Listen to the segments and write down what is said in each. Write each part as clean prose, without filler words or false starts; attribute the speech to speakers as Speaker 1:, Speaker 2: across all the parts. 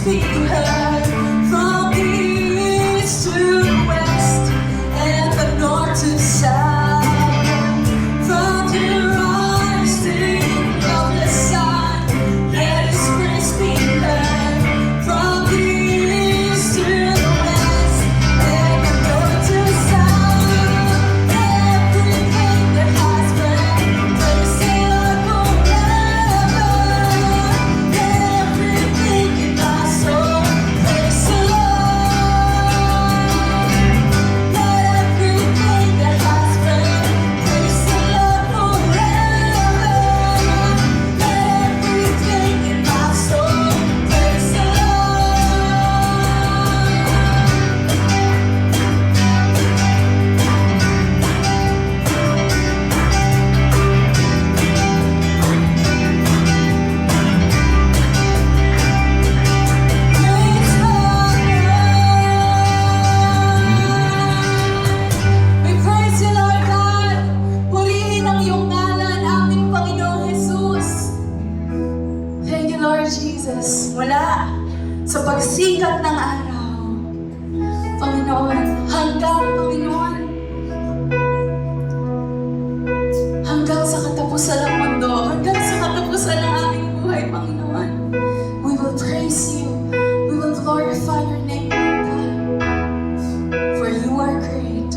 Speaker 1: be heard from the east to the west and the north to south. From the rising of the sun, let His praise be heard from the east to the west and the north to south. Everything that has breath, praise the Lord forever. Everything in my soul, praise the Lord. Let everything that has breath, praise the Lord forever. Let everything in my soul, praise the We praise you, Lord God. Purihin ang iyong ngalan, aming Panginoong Jesus. Thank you, Lord Jesus. Mula sa pagsikat ng araw, Panginoon, hanggang sa katapusan ng mundo, hanggang sa katapusan ng aming buhay, Panginoon, we will praise you. We will glorify your name, Lord God. For you are great.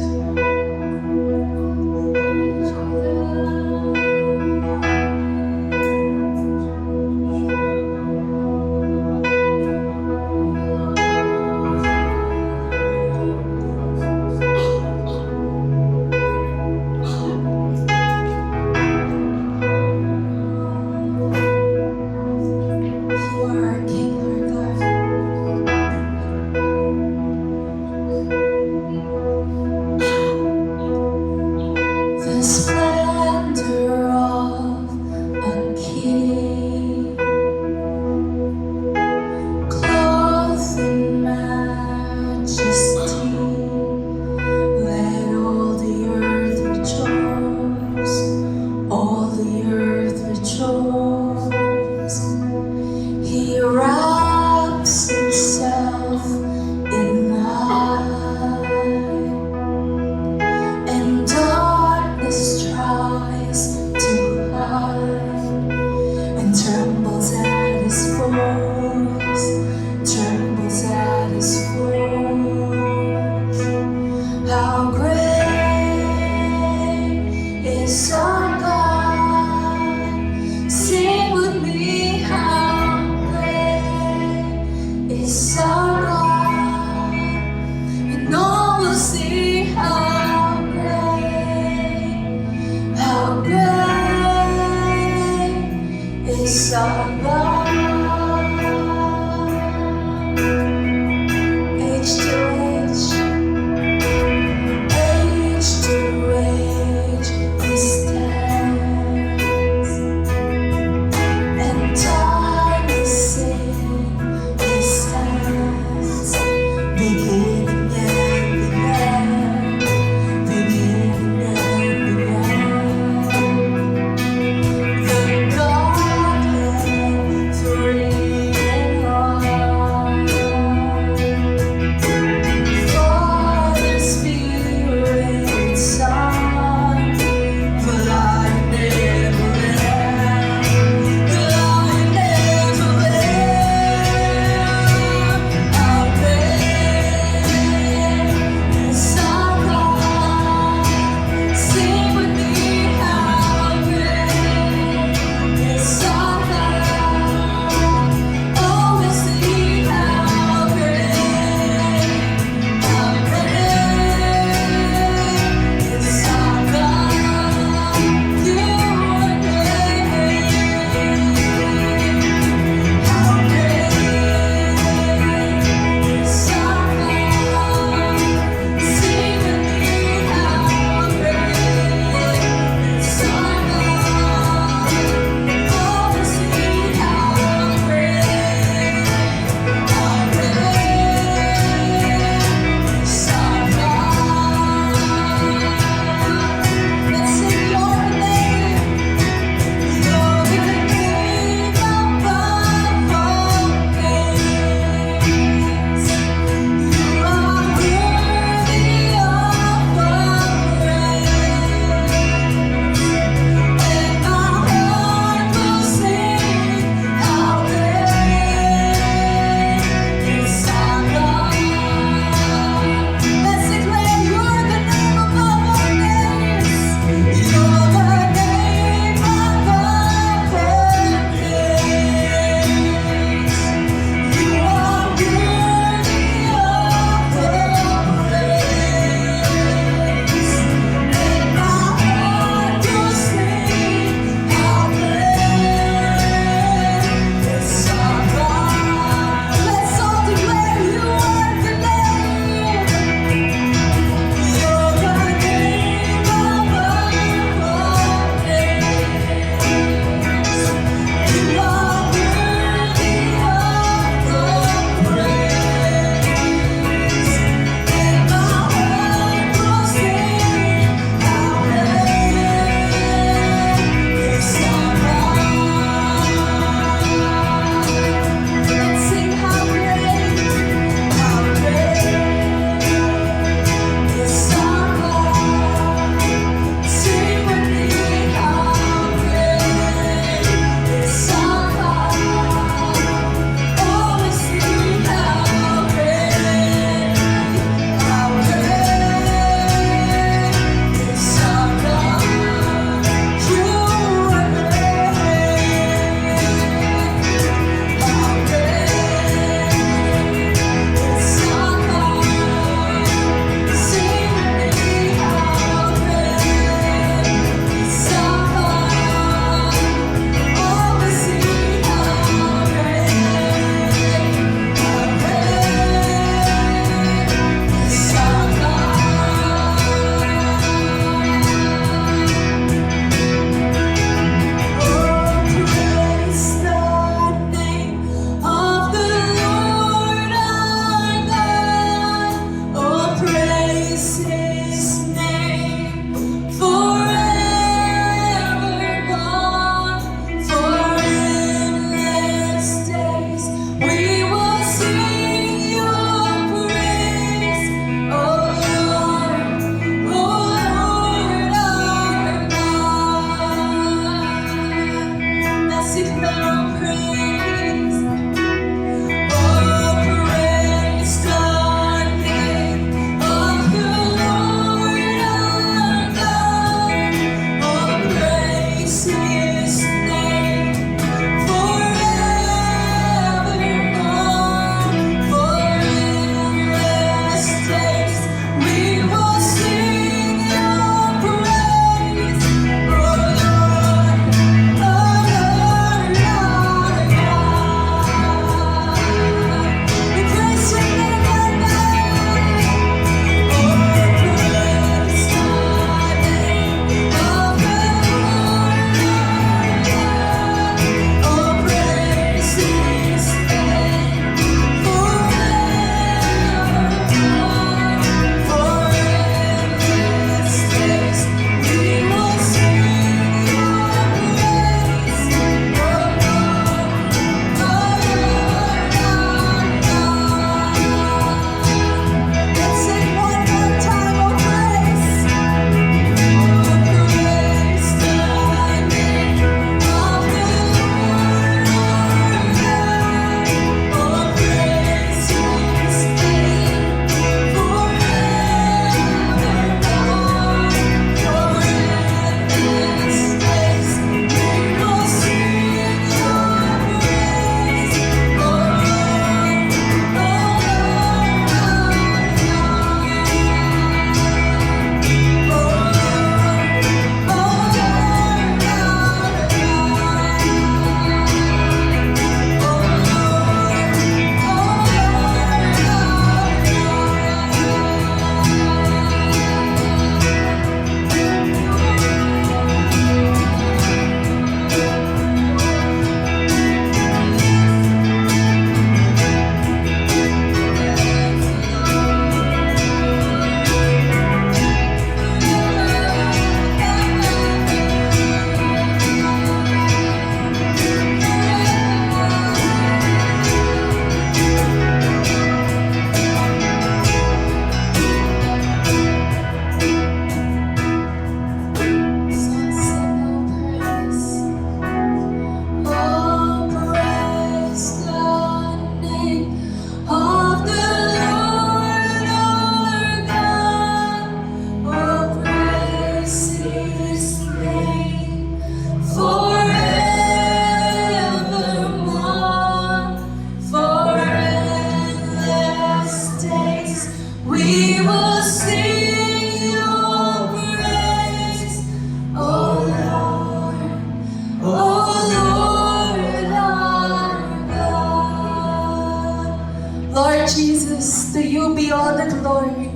Speaker 1: Jesus, to you be all the glory,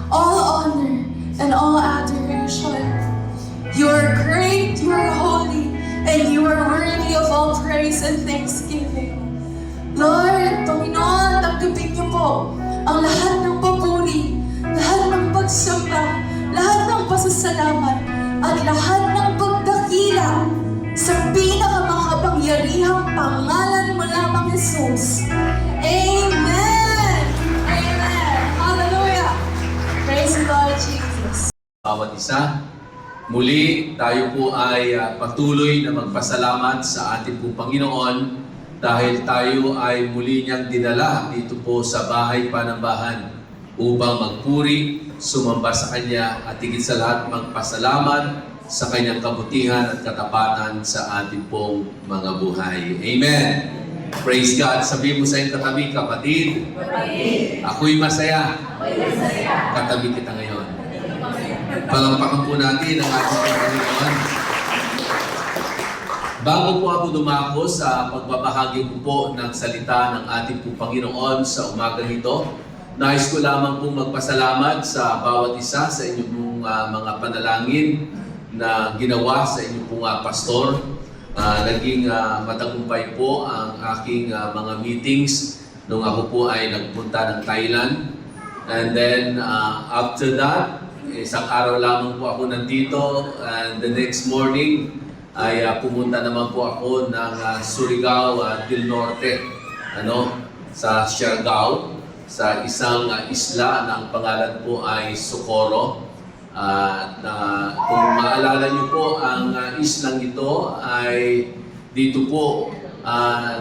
Speaker 1: all honor, and all adoration. You are great, you are holy, and you are worthy of all praise and thanksgiving. Lord, Panginoon, tanggapin niyo po ang lahat ng papuri, lahat ng pagsamba, lahat ng pasasalamat, at lahat ng pagdakila sa pinakamakapangyarihang pangalan mo lamang, Jesus. Amen! Amen! Hallelujah! Praise the Lord Jesus.
Speaker 2: Bawat isa, muli tayo po ay patuloy na magpasalamat sa ating pong Panginoon dahil tayo ay muli niyang dinala dito po sa bahay panambahan upang magpuri, sumamba sa Kanya at higit sa lahat magpasalamat sa Kanyang kabutihan at katapatan sa ating pong mga buhay. Amen! Praise God! Sabihin mo sa iyong katabi, kapatid, ako'y masaya. Katabi kita ngayon. Palampakan po natin ang ating Panginoon. Bago po ako dumako sa pagbabahagi ko po ng salita ng ating po Panginoon sa umaga nito, nais ko lamang pong magpasalamat sa bawat isa sa inyong pong mga panalangin na ginawa sa inyong pong pastor. Naging matagumpay po ang aking mga meetings nung ako po ay nagpunta ng Thailand. And then after that, isang araw lamang po ako nandito, and the next morning ay pumunta naman po ako ng Surigao del Norte, sa Siargao, sa isang isla na ang pangalan po ay Socorro. Kung maalala niyo po, ang islang ito ay dito po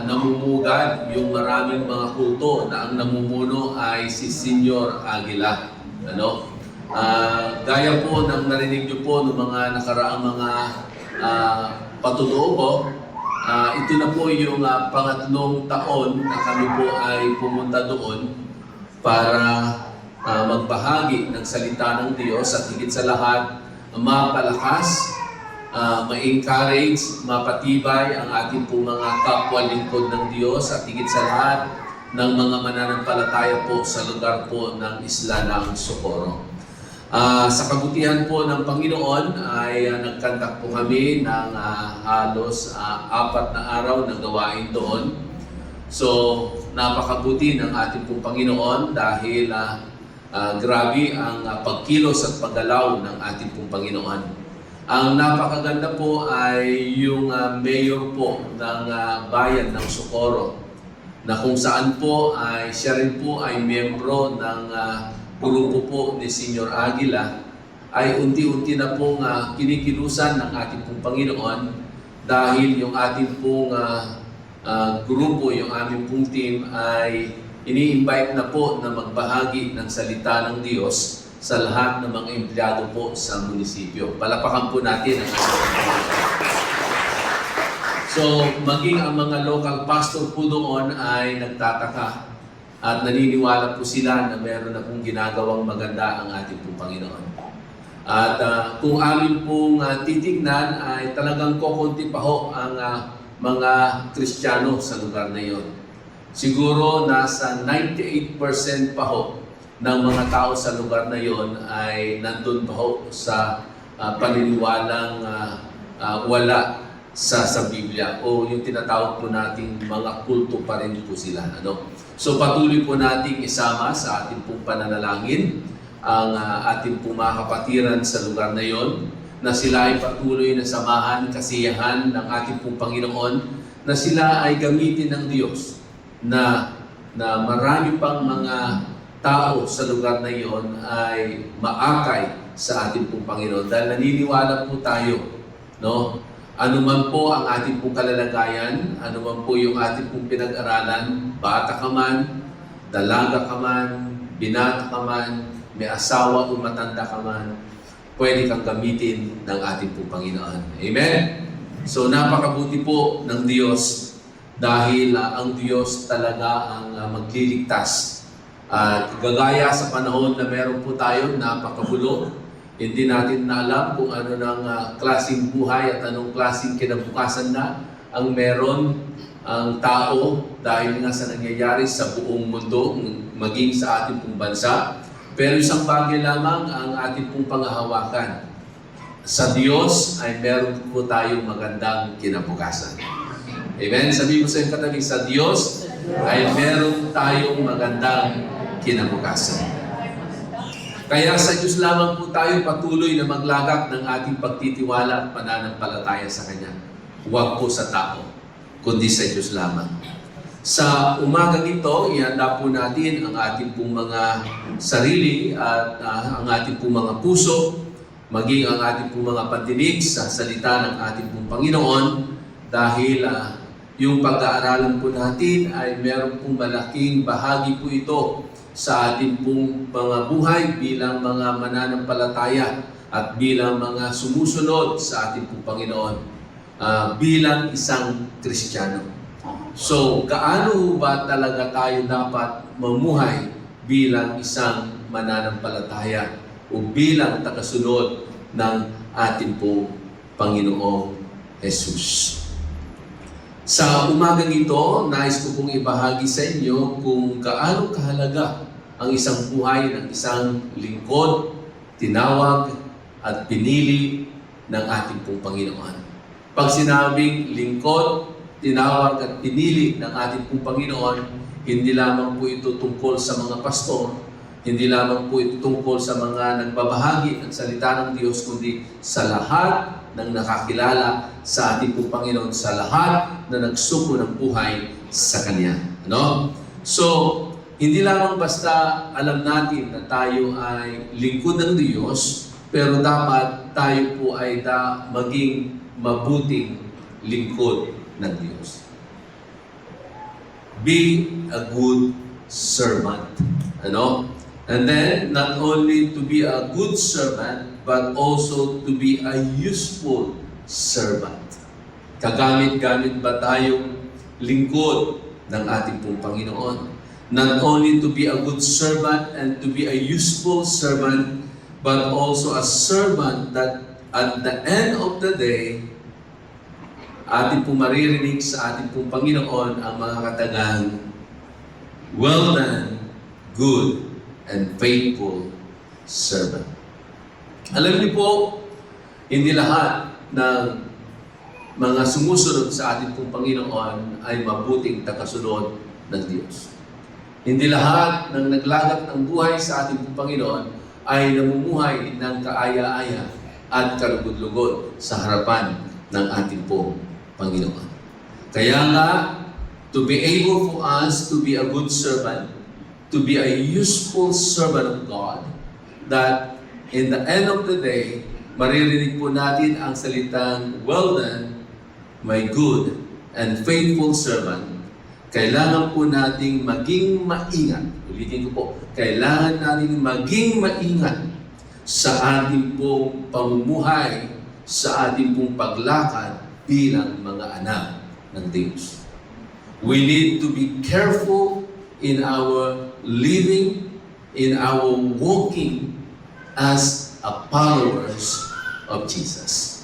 Speaker 2: namumugad yung maraming mga kulto na ang namumuno ay si Senyor Aguila. Gaya po ng narinig niyo po ng mga nakaraang mga patutuo ko, ito na po yung pangatlong taon na kami po ay pumunta doon para magbahagi ng salita ng Diyos at higit sa lahat, mapalakas, ma-encourage, mapatibay ang ating po mga kapwa lingkod ng Diyos at higit sa lahat ng mga mananampalataya po sa lugar po ng isla ng Socorro. Sa kabutihan po ng Panginoon ay nagkandak po kami ng halos 4 na araw na gawain doon. So, napakabuti ng ating pong Panginoon dahil grabe ang pagkilos at paggalaw ng ating pong Panginoon. Ang napakaganda po ay yung mayor po ng bayan ng Socorro, na kung saan po ay siya rin po ay miyembro ng grupo po ni Senyor Aguila, ay unti-unti na pong kinikilusan ng ating pong Panginoon dahil yung ating pong grupo, yung aming pong team ay ini-invite na po na magbahagi ng salita ng Diyos sa lahat ng mga empleyado po sa munisipyo. Palapakan po natin ang ating Panginoon. So, maging ang mga local pastor po doon ay nagtataka at naniniwala po sila na meron na pong ginagawang maganda ang ating pong Panginoon. At kung amin pong titignan ay talagang kokonti pa ho ang mga Kristiyano sa lugar na iyon. Siguro nasa 98% pa ho ng mga tao sa lugar na iyon ay nandun pa ho sa paniniwalang wala sa Biblia, o yung tinatawag po nating mga kulto pa rin po sila. So patuloy po nating isama sa ating pong pananalangin ang ating pong mga kapatiran sa lugar na iyon, na sila ay patuloy na samahan, kasiyahan ng ating pong Panginoon, na sila ay gamitin ng Diyos, na marami pang mga tao sa lugar na iyon ay maakay sa ating pong Panginoon. Dahil naniniwala po tayo, ano man po ang ating pong kalalagayan, ano man po yung ating pong pinag-aralan, bata ka man, dalaga ka man, binata ka man, may asawa o matanda ka man, pwede kang gamitin ng ating pong Panginoon. Amen? So napakabuti po ng Diyos dahil ang Diyos talaga ang magliligtas. At gagaya sa panahon na meron po tayo, napakagulo. Hindi natin na alam kung ano ng klaseng buhay at anong klaseng kinabukasan na ang meron ang tao dahil nga sa nangyayari sa buong mundo, maging sa ating pong bansa. Pero isang bagay lamang ang ating pong panghahawakan. Sa Diyos ay meron po tayong magandang kinabukasan. Amen? Sabi ko sa iyong katabi, sa Diyos ay meron tayong magandang kinabukasan. Kaya sa Diyos lamang po tayo patuloy na maglagak ng ating pagtitiwala at pananampalataya sa Kanya. Huwag po sa tao, kundi sa Diyos lamang. Sa umagang ito, ihanda po natin ang ating pong mga sarili at ang ating pong mga puso, maging ang ating pong mga pandinig sa salita ng ating pong Panginoon dahil yung pag-aaralan po natin ay meron pong malaking bahagi po ito sa ating pong mga buhay bilang mga mananampalataya at bilang mga sumusunod sa ating pong Panginoon bilang isang Kristiyano. So, gaano ba talaga tayo dapat mamuhay bilang isang mananampalataya o bilang tagasunod ng ating pong Panginoong Jesus? Sa umagang ito, nais ko pong ibahagi sa inyo kung gaano kahalaga ang isang buhay ng isang lingkod, tinawag at pinili ng ating pong Panginoon. Pag sinabing lingkod, tinawag at pinili ng ating pong Panginoon, hindi lamang po ito tungkol sa mga pastor, hindi lamang po ito tungkol sa mga nagbabahagi ng salita ng Diyos, kundi sa lahat ng nakakilala sa ating pong Panginoon, sa lahat na nagsuko ng buhay sa Kanya. No? So, hindi lamang basta alam natin na tayo ay lingkod ng Diyos, pero dapat tayo po ay maging mabuting lingkod ng Diyos. Be a good servant. Ano? And then, not only to be a good servant, but also to be a useful servant. Kagamit-gamit ba tayong lingkod ng ating pong Panginoon? Not only to be a good servant and to be a useful servant, but also a servant that at the end of the day, ating pong maririnig sa ating pong Panginoon ang mga katagang, "Well done, good and faithful servant." Alam niyo po, hindi lahat ng mga sumusunod sa ating pong Panginoon ay mabuting tagasunod ng Diyos. Hindi lahat ng naglagak ng buhay sa ating pong Panginoon ay namumuhay ng kaaya-aya at kalugod-lugod sa harapan ng ating pong Panginoon. Kaya nga, to be able for us to be a good servant, to be a useful servant of God, that in the end of the day, maririnig po natin ang salitang, "Well done, my good and faithful servant." Kailangan po nating maging maingat. Ulitin ko po, kailangan nating maging maingat sa ating pong pamumuhay, sa ating pong paglakad bilang mga anak ng Diyos. We need to be careful in our living, in our walking as a followers of Jesus.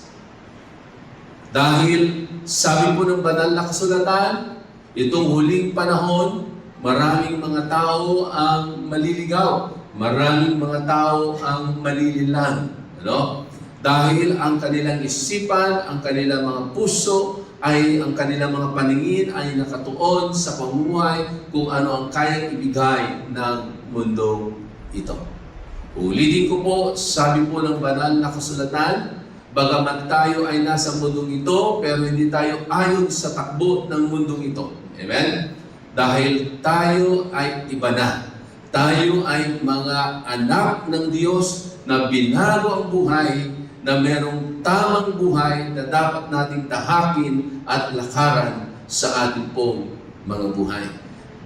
Speaker 2: Dahil sabi po ng banal na kasulatan, itong huling panahon, maraming mga tao ang maliligaw, maraming mga tao ang malililang. Ano? Dahil ang kanilang isipan, ang kanilang mga puso, ang kanilang mga paningin ay nakatuon sa pamumuhay kung ano ang kayang ibigay ng mundo ito. Ulitin ko po, sabi po ng banal na kasulatan, bagamat tayo ay nasa mundong ito, pero hindi tayo ayon sa takbo ng mundong ito. Amen? Dahil tayo ay iba na. Tayo ay mga anak ng Diyos na binago ang buhay, na merong tamang buhay na dapat nating tahakin at lakaran sa ating pong mga buhay.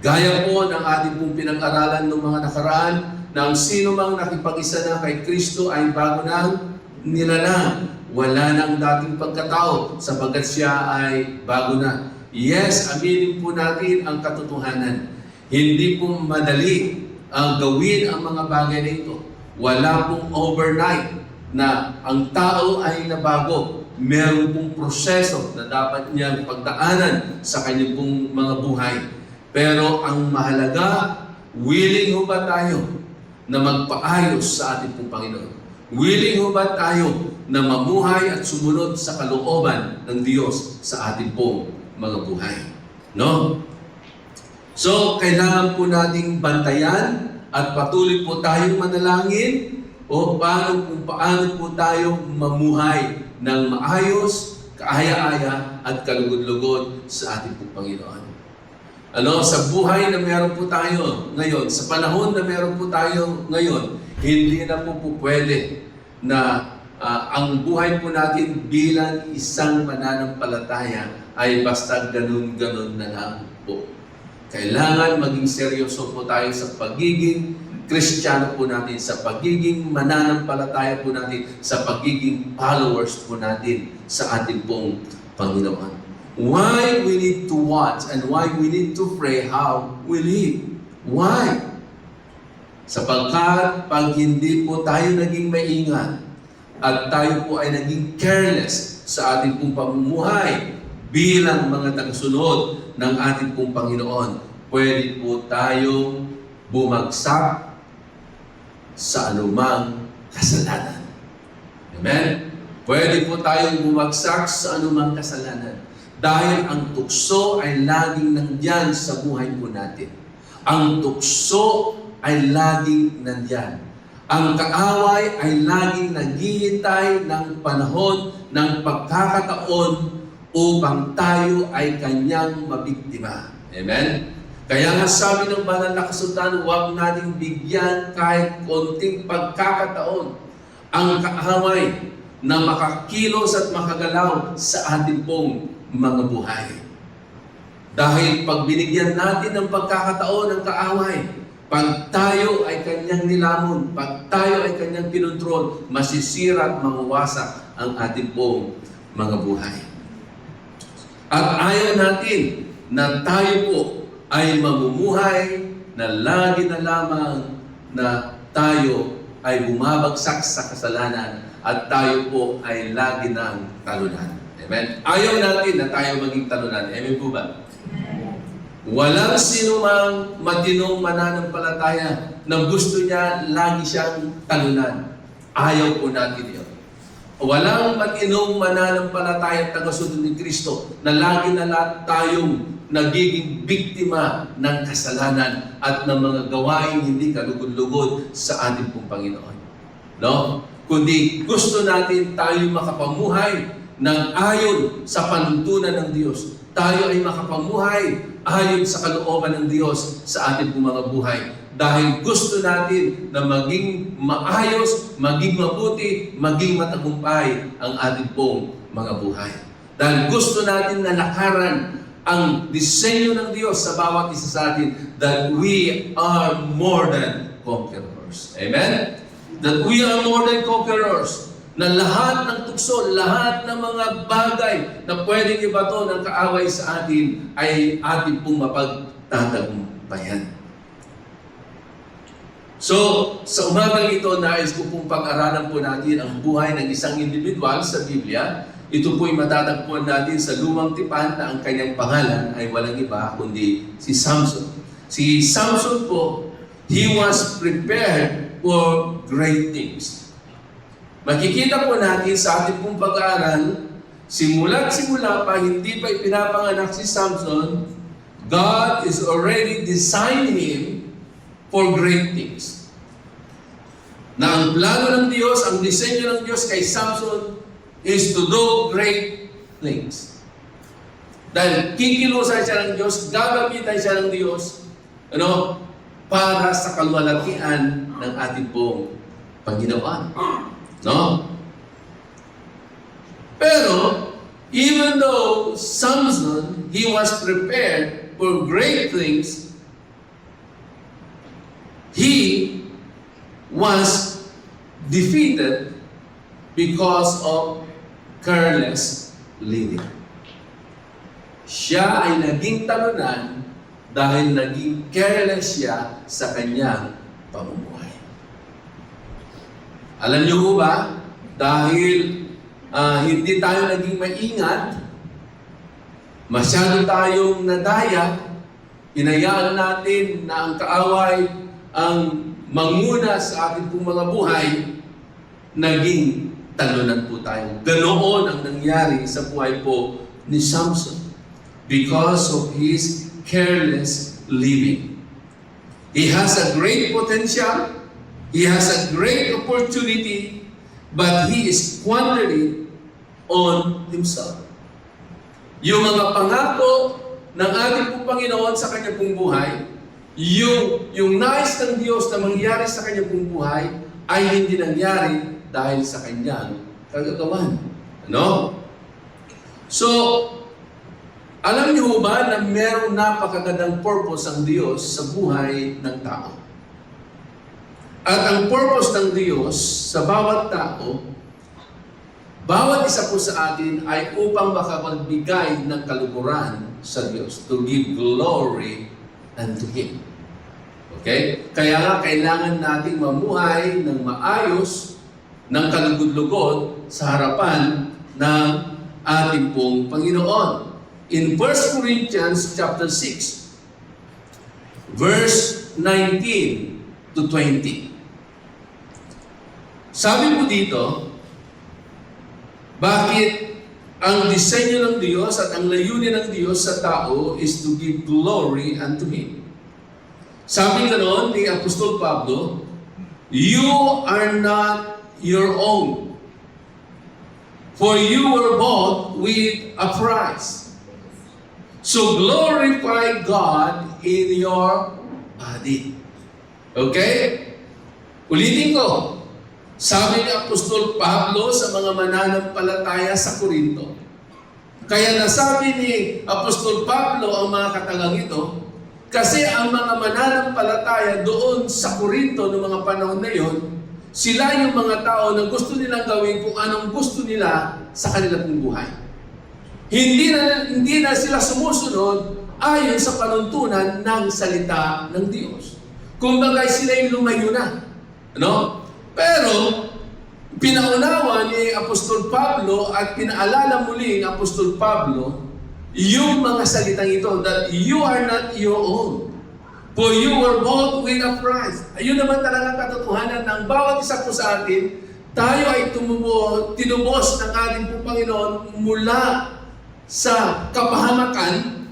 Speaker 2: Gaya po ng ating pong pinag-aralan ng mga nakaraan, na ang sino mang nakipag-isa na kay Kristo ay bago nang nilalang. Wala nang dating pagkatao sapagkat siya ay bago na. Yes, aminin po natin ang katotohanan. Hindi po madali ang gawin ang mga bagay na ito. Wala pong overnight na ang tao ay nabago. meron pong proseso na dapat niyang pagdaanan sa kanyang pong mga buhay. Pero ang mahalaga, willing ho ba tayo na magpaayos sa ating pong Panginoon? Willing ho ba tayo na mamuhay at sumunod sa kalooban ng Diyos sa ating pong mga buhay? No? So, kailangan po nating bantayan at patuloy po tayong manalangin o kung paano po tayo mamuhay ng maayos, kaaya-aya at kalugod-lugod sa ating pong Panginoon. Sa buhay na meron po tayo ngayon, sa panahon na meron po tayo ngayon, hindi na po pwede na ang buhay po natin bilang isang mananampalataya ay basta ganun-ganun na lang po. Kailangan maging seryoso po tayo sa pagiging Kristiyano po natin, sa pagiging mananampalataya po natin, sa pagiging followers po natin sa ating pong Panginoon. Why we need to watch and why we need to pray how we live. Why? Sapagkat pag hindi po tayo naging maingat at tayo po ay naging careless sa ating pong pamumuhay bilang mga tagasunod ng ating pong Panginoon, pwede po tayong bumagsak sa anumang kasalanan. Amen? Pwede po tayong bumagsak sa anumang kasalanan. Dahil ang tukso ay laging nandyan sa buhay po natin. Ang tukso ay laging nandyan. Ang kaaway ay laging naghihintay ng panahon, ng pagkakataon upang tayo ay kanyang mabiktima. Amen? Kaya nga sabi ng banal na kasultan, huwag nating bigyan kahit konting pagkakataon ang kaaway na makakilos at makagalaw sa ating pong mga buhay. Dahil pag binigyan natin ng pagkakataon ng kaaway, pag tayo ay kanyang nilamon, pag tayo ay kanyang kinontrol, masisira at mawawasak ang ating pong mga buhay. At ayaw natin na tayo po ay mamumuhay na lagi na lamang na tayo ay bumabagsak sa kasalanan at tayo po ay lagi ng talunan. Amen? Ayaw natin na tayo maging talunan. Amen po ba? Walang sinumang matinong mananampalataya na gusto niya lagi siyang talunan. Ayaw po natin yun. Walang matinong mananampalataya at tagasunod ni Kristo na lagi na lahat tayong nagiging biktima ng kasalanan at ng mga gawain hindi kalugod-lugod sa ating pong Panginoon. No? Kundi gusto natin tayo makapamuhay ng ayon sa panuntunan ng Diyos. Tayo ay makapamuhay ayon sa kalooban ng Diyos sa ating pong mga buhay. Dahil gusto natin na maging maayos, maging mabuti, maging matagumpay ang ating pong mga buhay. Dahil gusto natin na lakaran ang disenyo ng Diyos sa bawat isa sa atin that we are more than conquerors. Amen? That we are more than conquerors. Na lahat ng tukso, lahat ng mga bagay na pwedeng ibato ng kaaway sa atin ay atin pong mapagtatagumpayan. So, sa umagang ito, nais ko pong pag-aralan po natin ang buhay ng isang individual sa Biblia. Ito po'y matatagpuan natin sa Lumang Tipan na ang kanyang pangalan ay walang iba kundi si Samson. Si Samson po, he was prepared for great things. Makikita po natin sa ating pong pag-aaral, simula pa, hindi pa ipinapanganak si Samson, God is already designed him for great things. Na ang plano ng Diyos, ang disenyo ng Diyos kay Samson is to do great things. Dahil kikilusan siya ng Diyos, gagamitan siya ng Diyos, para sa kaluwalhatian ng ating pong Panginoon. No? Pero, even though Samson, he was prepared for great things, he was defeated because of careless living. Siya ay naging talunan dahil naging careless siya sa kanyang pamumuhay. Alam niyo ba, dahil hindi tayo naging maingat, masyado tayong nadaya, hinayaan natin na ang kaaway ang manguna sa ating pong mga buhay, naging talunan po tayo. Ganoon ang nangyari sa buhay po ni Samson because of his careless living. He has a great potential, he has a great opportunity, but he is squandering on himself. Yung mga pangako ng ating pong Panginoon sa kanyang pong buhay, yung nais ng Diyos na mangyari sa kanyang pong buhay, ay hindi nangyari dahil sa kanyang kagagawan. Ano? So, alam niyo ba na merong napakagandang purpose ang Diyos sa buhay ng tao? At ang purpose ng Diyos sa bawat tao, bawat isa po sa atin ay upang makapagbigay ng kaluguran sa Diyos, to give glory unto Him. Okay? Kaya nga, kailangan nating mamuhay ng maayos, ng kalugod-lugod sa harapan ng ating pong Panginoon. In 1 Corinthians chapter 6, verse 19 to 20. Sabi po dito, bakit ang disenyo ng Diyos at ang layunin ng Diyos sa tao is to give glory unto Him. Sabi ganoon ni Apostol Pablo, you are not your own, for you were bought with a price. So glorify God in your body. Okay? Ulitin ko. Sabi ni Apostol Pablo sa mga mananampalataya sa Korinto. Kaya nasabi ni Apostol Pablo ang mga katagang ito, kasi ang mga mananampalataya doon sa Korinto noong mga panahon na yon, sila yung mga tao na gusto nilang gawin kung anong gusto nila sa kanilang buhay. Hindi na sila sumusunod ayon sa panuntunan ng salita ng Diyos. Kumbaga sila yung lumayo na. Ano? Pero, pinaunawa ni Apostol Pablo at pinaalala muli ni Apostol Pablo yung mga salitang ito, that you are not your own, for you were bought with a price. Ayun naman talagang katotohanan ng bawat isa po sa atin, tayo ay tinubos ng ating pong Panginoon mula sa kapahamakan,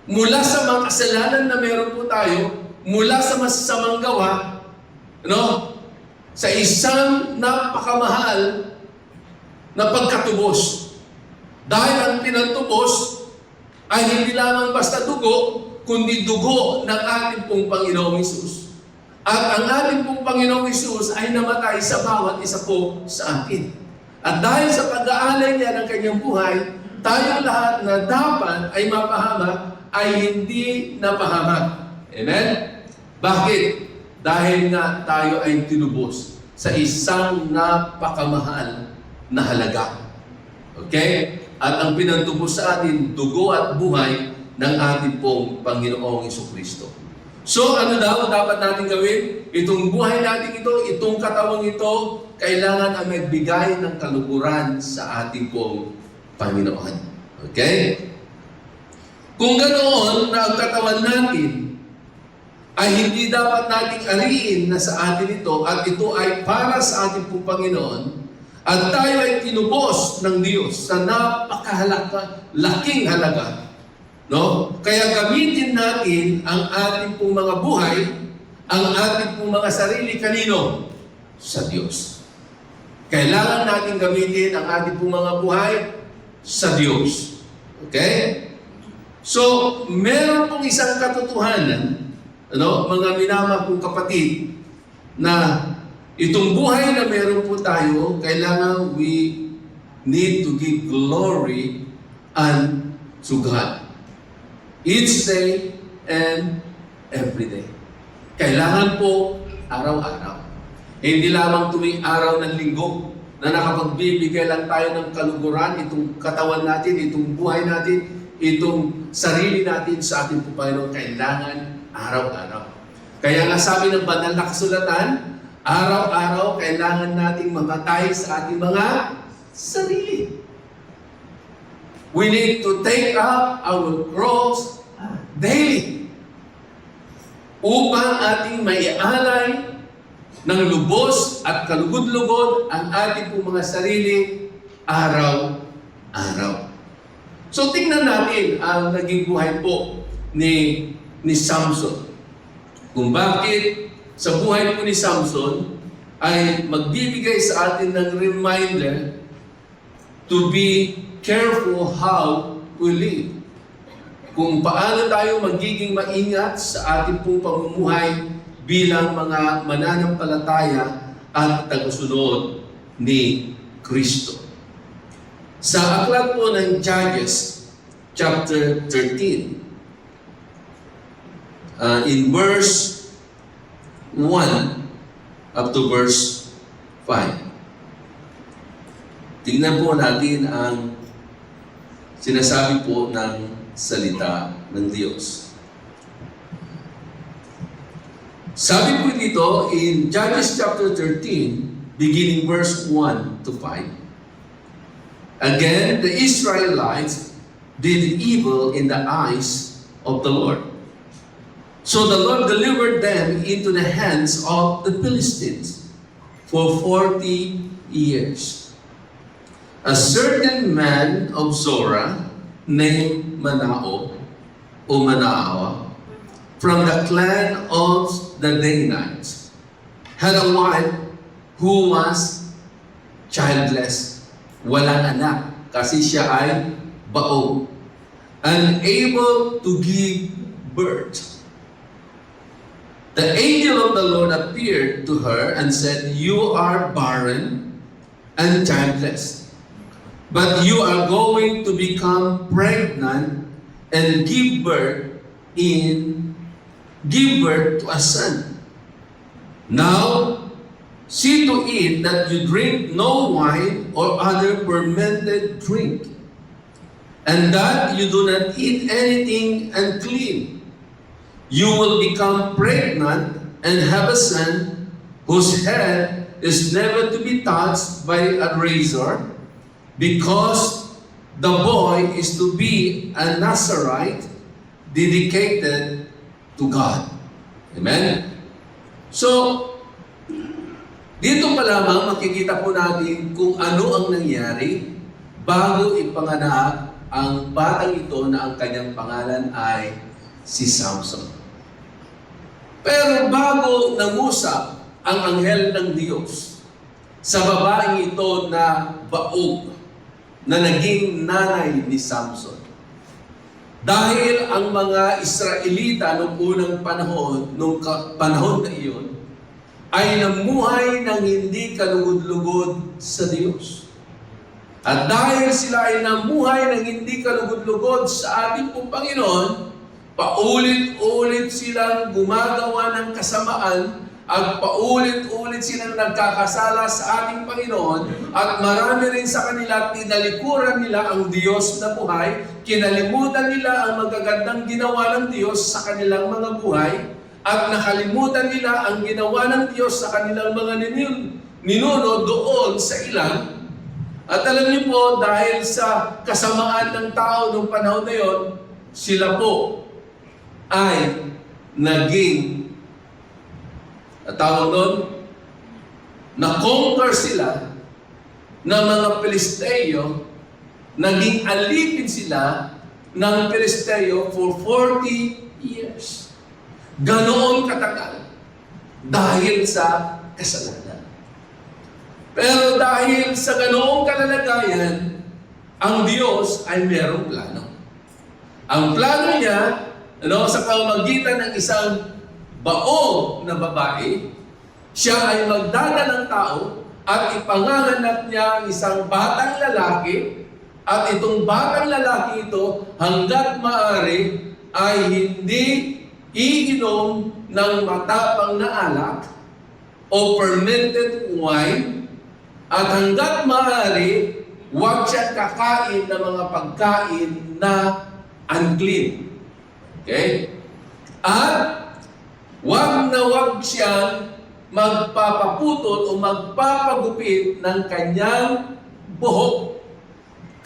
Speaker 2: mula sa mga kasalanan na meron po tayo, mula sa masasamang gawa, no? Sa isang napakamahal na pagkatubos. Dahil ang pinatubos ay hindi lamang basta dugo, kundi dugo ng ating pong Panginoong Hesus. At ang ating pong Panginoong Hesus ay namatay sa bawat isa po sa atin. At dahil sa pag-aalay niya ng kanyang buhay, tayong lahat na dapat ay mapahamak, ay hindi napahamak. Amen? Bakit? Dahil nga tayo ay tinubos sa isang napakamahal na halaga. Okay? At ang pinatubos sa atin, dugo at buhay ng ating pong Panginoong Jesucristo. So, ano daw dapat natin gawin? Itong buhay natin ito, itong katawang ito, kailangan ang magbigay ng kaluguran sa ating pong Panginoon. Okay? Kung ganoon na ang katawan natin ay hindi dapat nating ariin na sa atin ito at ito ay para sa ating pong Panginoon at tayo ay tinubos ng Diyos sa napakalaking halaga. No? Kaya gamitin natin ang ating pong mga buhay, ang ating pong mga sarili kanino? Sa Diyos. Kailangan natin gamitin ang ating pong mga buhay sa Diyos. Okay? So, meron pong isang katotohanan, mga minamahal kong kapatid, na itong buhay na meron po tayo, kailangan we need to give glory unto God. Each day and every day. Kailangan po araw-araw. Hindi lamang tuwing araw ng linggo na nakapagbibigay lang tayo ng kaluguran, itong katawan natin, itong buhay natin, itong sarili natin sa ating Panginoon. Kailangan araw-araw. Kaya nga sabi ng banal na kasulatan, araw-araw kailangan nating mamatay sa ating mga sarili. We need to take up our cross daily upang ating maialay ng lubos at kalugod-lugod ang ating pong mga sarili araw-araw. So tingnan natin ang naging buhay po ni Samson. Kung bakit sa buhay po ni Samson ay magbibigay sa atin ng reminder to be careful how we live. Kung paano tayo magiging maingat sa ating pong pamumuhay bilang mga mananampalataya at tagasunod ni Kristo. Sa aklat po ng Judges, chapter 13, in verse 1 up to verse 5. Tingnan po natin ang sinasabi po ng salita ng Diyos. Sabi po dito in Judges chapter 13, beginning verse 1 to 5. Again, the Israelites did evil in the eyes of the Lord. So the Lord delivered them into the hands of the Philistines for 40 years. A certain man of Zorah named Manaah from the clan of the Danites had a wife who was childless, walang anak kasi siya ay baog, unable to give birth. The angel of the Lord appeared to her and said, "You are barren and childless, but you are going to become pregnant and give birth to a son. Now, see to it that you drink no wine or other fermented drink, and that you do not eat anything unclean. You will become pregnant and have a son whose head is never to be touched by a razor, because the boy is to be a Nazarite dedicated to God." Amen? So, dito pa lamang makikita po natin kung ano ang nangyari bago ipanganak ang batang ito na ang kanyang pangalan ay si Samson. Pero bago nangusap ang anghel ng Diyos sa babaeng ito na baog, na naging nanay ni Samson, dahil ang mga Israelita noong unang panahon, panahon na iyon, ay namuhay ng hindi kalugod-lugod sa Diyos. At dahil sila ay namuhay ng hindi kalugod-lugod sa ating pong Panginoon, paulit-ulit silang gumagawa ng kasamaan at paulit-ulit silang nagkakasala sa ating Panginoon, at marami rin sa kanila tinalikuran nila ang Diyos na buhay, kinalimutan nila ang magagandang ginawa ng Diyos sa kanilang mga buhay, at nakalimutan nila ang ginawa ng Diyos sa kanilang mga ninuno doon sa ilang. At alam niyo po, dahil sa kasamaan ng tao noong panahon na yon, sila po ay naging, tawag doon, na-conquer sila ng mga Pilisteo, naging alipin sila ng Pilisteo for 40 years. Ganoon katagal dahil sa kasalanan. Pero dahil sa ganoong kalalagayan, ang Diyos ay merong plano. Ang plano niya, sa pamamagitan ng isang baog na babae, siya ay magdadalang tao at ipanganganak niya ang isang batang lalaki, at itong batang lalaki ito hanggat maaari ay hindi iinom ng matapang na alak o fermented wine, at hanggat maaari huwag siya kakain ng mga pagkain na unclean. Okay? At huwag siyang magpapaputol o magpapagupit ng kanyang buhok.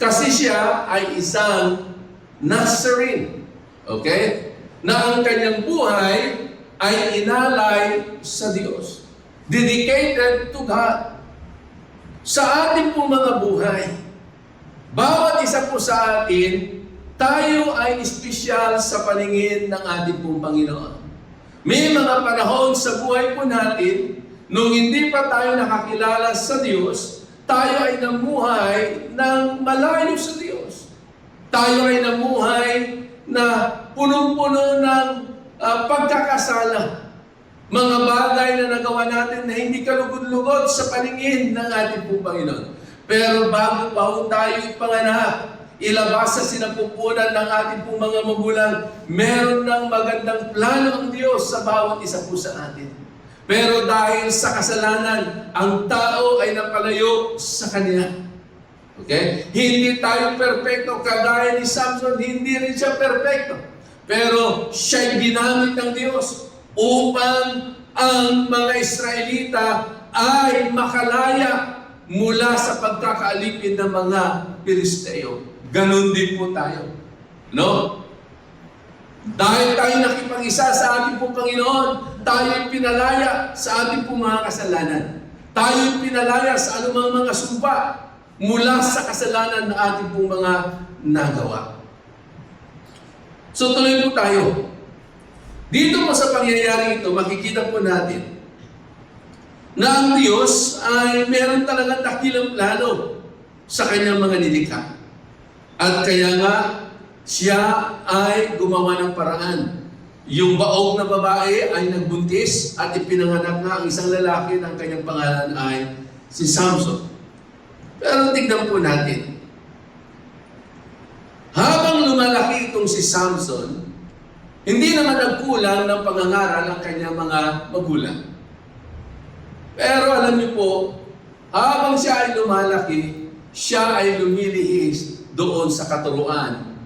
Speaker 2: Kasi siya ay isang Nazarene. Okay? Na ang kanyang buhay ay inalay sa Diyos. Dedicated to God. Sa ating pong mga buhay, bawat isa po sa atin, tayo ay espesyal sa paningin ng ating pong Panginoon. May mga panahon sa buhay po natin, nung hindi pa tayo nakakilala sa Diyos, tayo ay namuhay ng malayo sa Diyos. Tayo ay namuhay na punong-puno ng pagkakasala. Mga bagay na nagawa natin na hindi kalugod-lugod sa paningin ng ating pong Panginoon. Pero bago pa ho tayo ipanganak, ilabas sa sinapupunan ng ating pong mga magulang, meron ng magandang plano ang Diyos sa bawat isa po sa atin. Pero dahil sa kasalanan, ang tao ay napalayo sa Kanya. Okay? Hindi tayo perfecto, kagaya ni Samson, hindi rin siya perfecto. Pero siya'y ginamit ng Diyos upang ang mga Israelita ay makalaya mula sa pagkakaalipin ng mga Pilisteo. Ganon din po tayo. No? Dahil tayo nakipag-isa sa ating pong Panginoon, tayo ay pinalaya sa ating pong mga kasalanan. Tayo ay pinalaya sa anumang mga sumpa mula sa kasalanan na ating pong mga nagawa. So tuloy po tayo. Dito po sa pangyayari ito, makikita po natin na ang Diyos ay meron talagang dakilang plano sa kanyang mga nilikha. At kaya nga, siya ay gumawa ng paraan. Yung baog na babae ay nagbuntis at ipinanganak nga ang isang lalaki na ang kanyang pangalan ay si Samson. Pero tignan po natin. Habang lumalaki itong si Samson, hindi naman nagkulang ng pangangaral ang kanyang mga magulang. Pero alam niyo po, habang siya ay lumalaki, siya ay lumilihis doon sa katuruan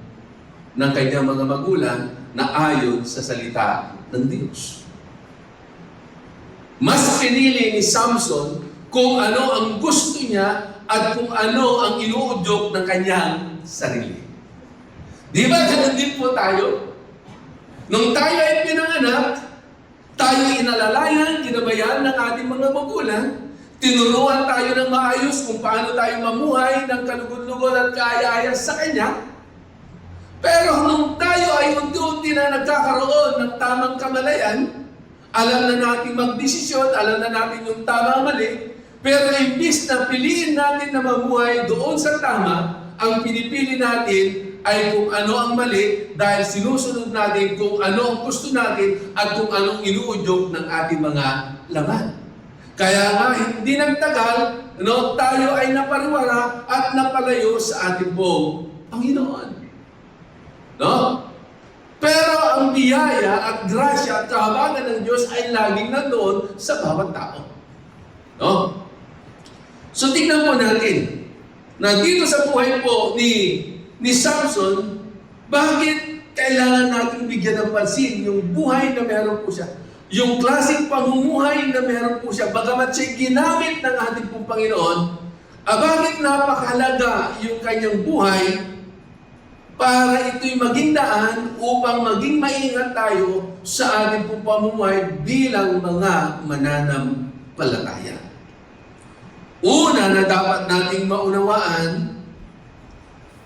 Speaker 2: ng kanyang mga magulang na ayon sa salita ng Diyos. Mas pinili ni Samson kung ano ang gusto niya at kung ano ang inuudyok ng kanyang sarili. Di ba ganun din po tayo? Nung tayo ay pinanganak, tayo inalalayan, ginabayan ng ating mga magulang, tinuruan tayo ng maayos kung paano tayo mamuhay ng kalugod-lugod at kaaya-aya sa Kanya. Pero nung tayo ay unti-unti na nagkakaroon ng tamang kamalayan, alam na natin magdesisyon, alam na natin yung tama mali, pero imbis na piliin natin na mamuhay doon sa tama, ang pinipili natin ay kung ano ang mali dahil sinusunod natin kung ano ang gusto natin at kung anong inuudyok ng ating mga laman. Kaya nga, hindi nagtagal, no, tayo ay napariwara at napalayo sa ating pong Panginoon. No? Pero ang biyaya at grasya at kahabagan ng Diyos ay laging nandoon sa bawat tao. No? So tingnan po natin na dito sa buhay po ni Samson, bakit kailangan natin bigyan ng pansin yung buhay na meron po siya? Yung klaseng pamumuhay na meron po siya, bagamat siya ginamit ng ating pong Panginoon, bakit napakahalaga yung kanyang buhay para ito'y maging daan upang maging maingat tayo sa ating pong pamumuhay bilang mga mananampalataya. Una na dapat nating maunawaan,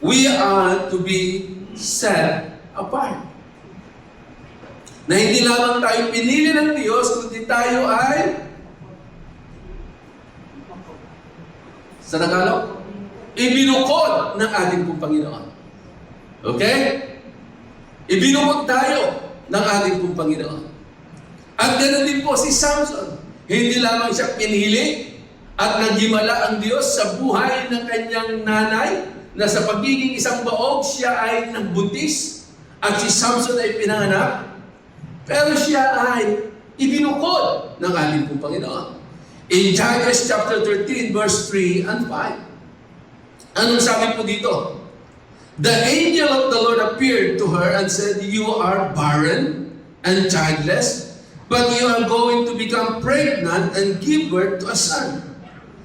Speaker 2: we are to be set apart. Na hindi lamang tayo pinili ng Diyos, kundi tayo ay, sa Tagalog, ibinukod ng ating pong Panginoon. Okay? Ibinukod tayo ng ating pong Panginoon. At ganoon din po si Samson. Hindi lamang siya pinili at naghimala ang Diyos sa buhay ng kanyang nanay, na sa pagiging isang baog, siya ay nagbuntis at si Samson ay pinanganak. Pero siya ay ibinukod ng ating pong Panginoon. In Judges chapter 13, verse 3 and 5. Anong sabi po dito? The angel of the Lord appeared to her and said, "You are barren and childless, but you are going to become pregnant and give birth to a son.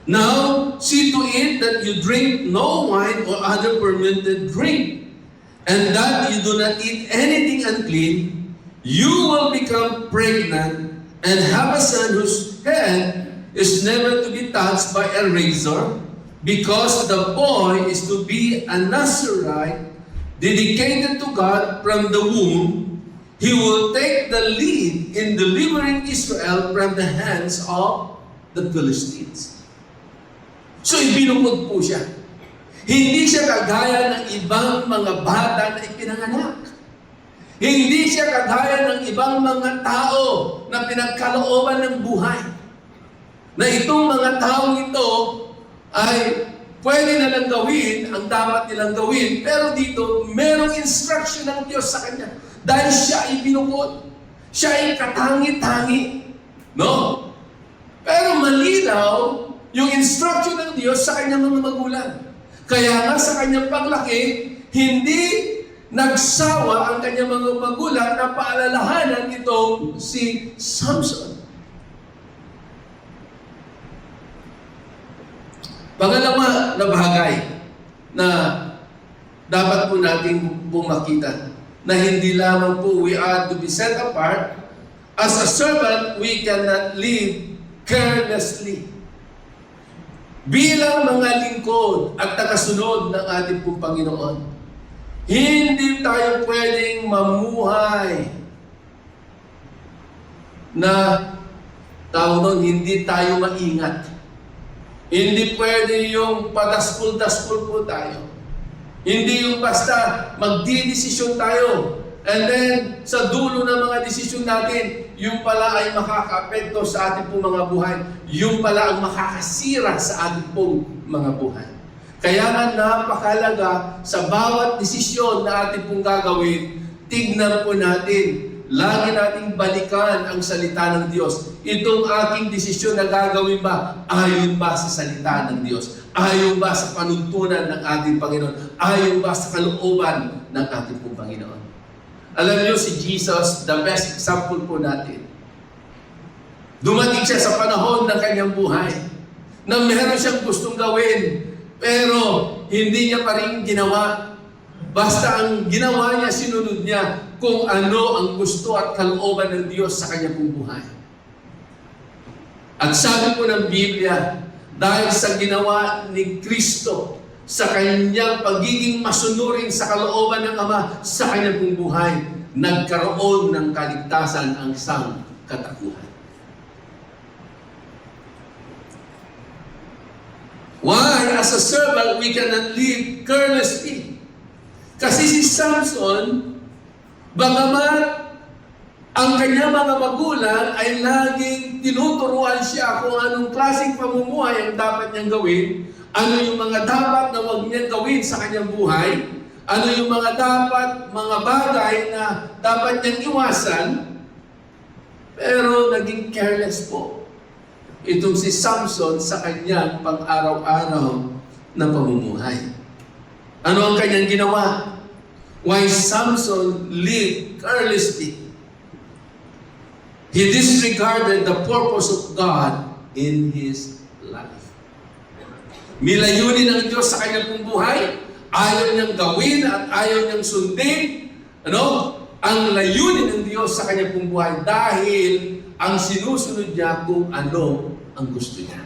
Speaker 2: Now, see to it that you drink no wine or other fermented drink, and that you do not eat anything unclean. You will become pregnant and have a son whose head is never to be touched by a razor, because the boy is to be a Nazarite, dedicated to God from the womb. He will take the lead in delivering Israel from the hands of the Philistines. So ibinukod po siya. Hindi siya kagaya ng ibang mga bata na ipinanganak. Hindi siya kagaya ng ibang mga tao na pinagkalooban ng buhay. Na itong mga taong ito ay pwede na lang gawin ang dapat nilang gawin, pero dito merong instruction ng Diyos sa kanya. Dahil siya ay binukod. Siya ay katangi-tangi. No? Pero malinaw yung instruction ng Diyos sa kanyang mga magulang. Kaya nga sa kanyang paglaki, hindi nagsawa ang kanyang mga magulang na paalalahanan itong si Samson. Pangalawa na bagay na dapat po natin makita na hindi lamang po we are to be set apart. As a servant, we cannot live carelessly. Bilang mga lingkod at tagasunod ng ating pong Panginoon, hindi tayo pwedeng mamuhay na tawag doon, hindi tayo maingat. Hindi pwede yung padaspul-daspul po tayo. Hindi yung basta magdidesisyon tayo. And then, sa dulo ng mga desisyon natin, yung pala ay makaka-apekto sa ating pong mga buhay. Yung pala ang makakasira sa ating pong mga buhay. Kaya nga napakalaga sa bawat desisyon na ating pong gagawin, tignan po natin, lagi nating balikan ang salita ng Diyos. Itong aking desisyon na gagawin ba, ayon ba sa salita ng Diyos? Ayon ba sa panuntunan ng ating Panginoon? Ayon ba sa kalooban ng ating pong Panginoon? Alam niyo si Jesus, the best example po natin. Dumating siya sa panahon ng kanyang buhay na meron siyang gustong gawin, pero hindi niya pa rin ginawa. Basta ang ginawa niya, sinunod niya kung ano ang gusto at kalooban ng Diyos sa kanyang buhay. At sabi po ng Biblia, dahil sa ginawa ni Kristo, sa kanyang pagiging masunurin sa kalooban ng Ama sa kanyang buhay, nagkaroon ng kaligtasan ang isang katakuhan. Why, as a servant, we cannot live carelessly? Kasi si Samson, bagamat ang kanyang mga magulang ay laging tinuturuan siya kung anong klaseng pamumuhay ang dapat niyang gawin, ano yung mga dapat na huwag niyang gawin sa kanyang buhay, ano yung mga mga bagay na dapat niyang iwasan, pero naging careless po itong si Samson sa kanyang pang-araw-araw na pamumuhay. Ano ang kanyang ginawa? Why Samson lived carelessly? He disregarded the purpose of God in his life. Milayunin ng Diyos sa kanyang pong buhay, ayaw niyang gawin at ayaw niyang sundin. Ang layunin ng Diyos sa kanyang pong buhay dahil ang sinusunod niya kung ano ang gusto niya.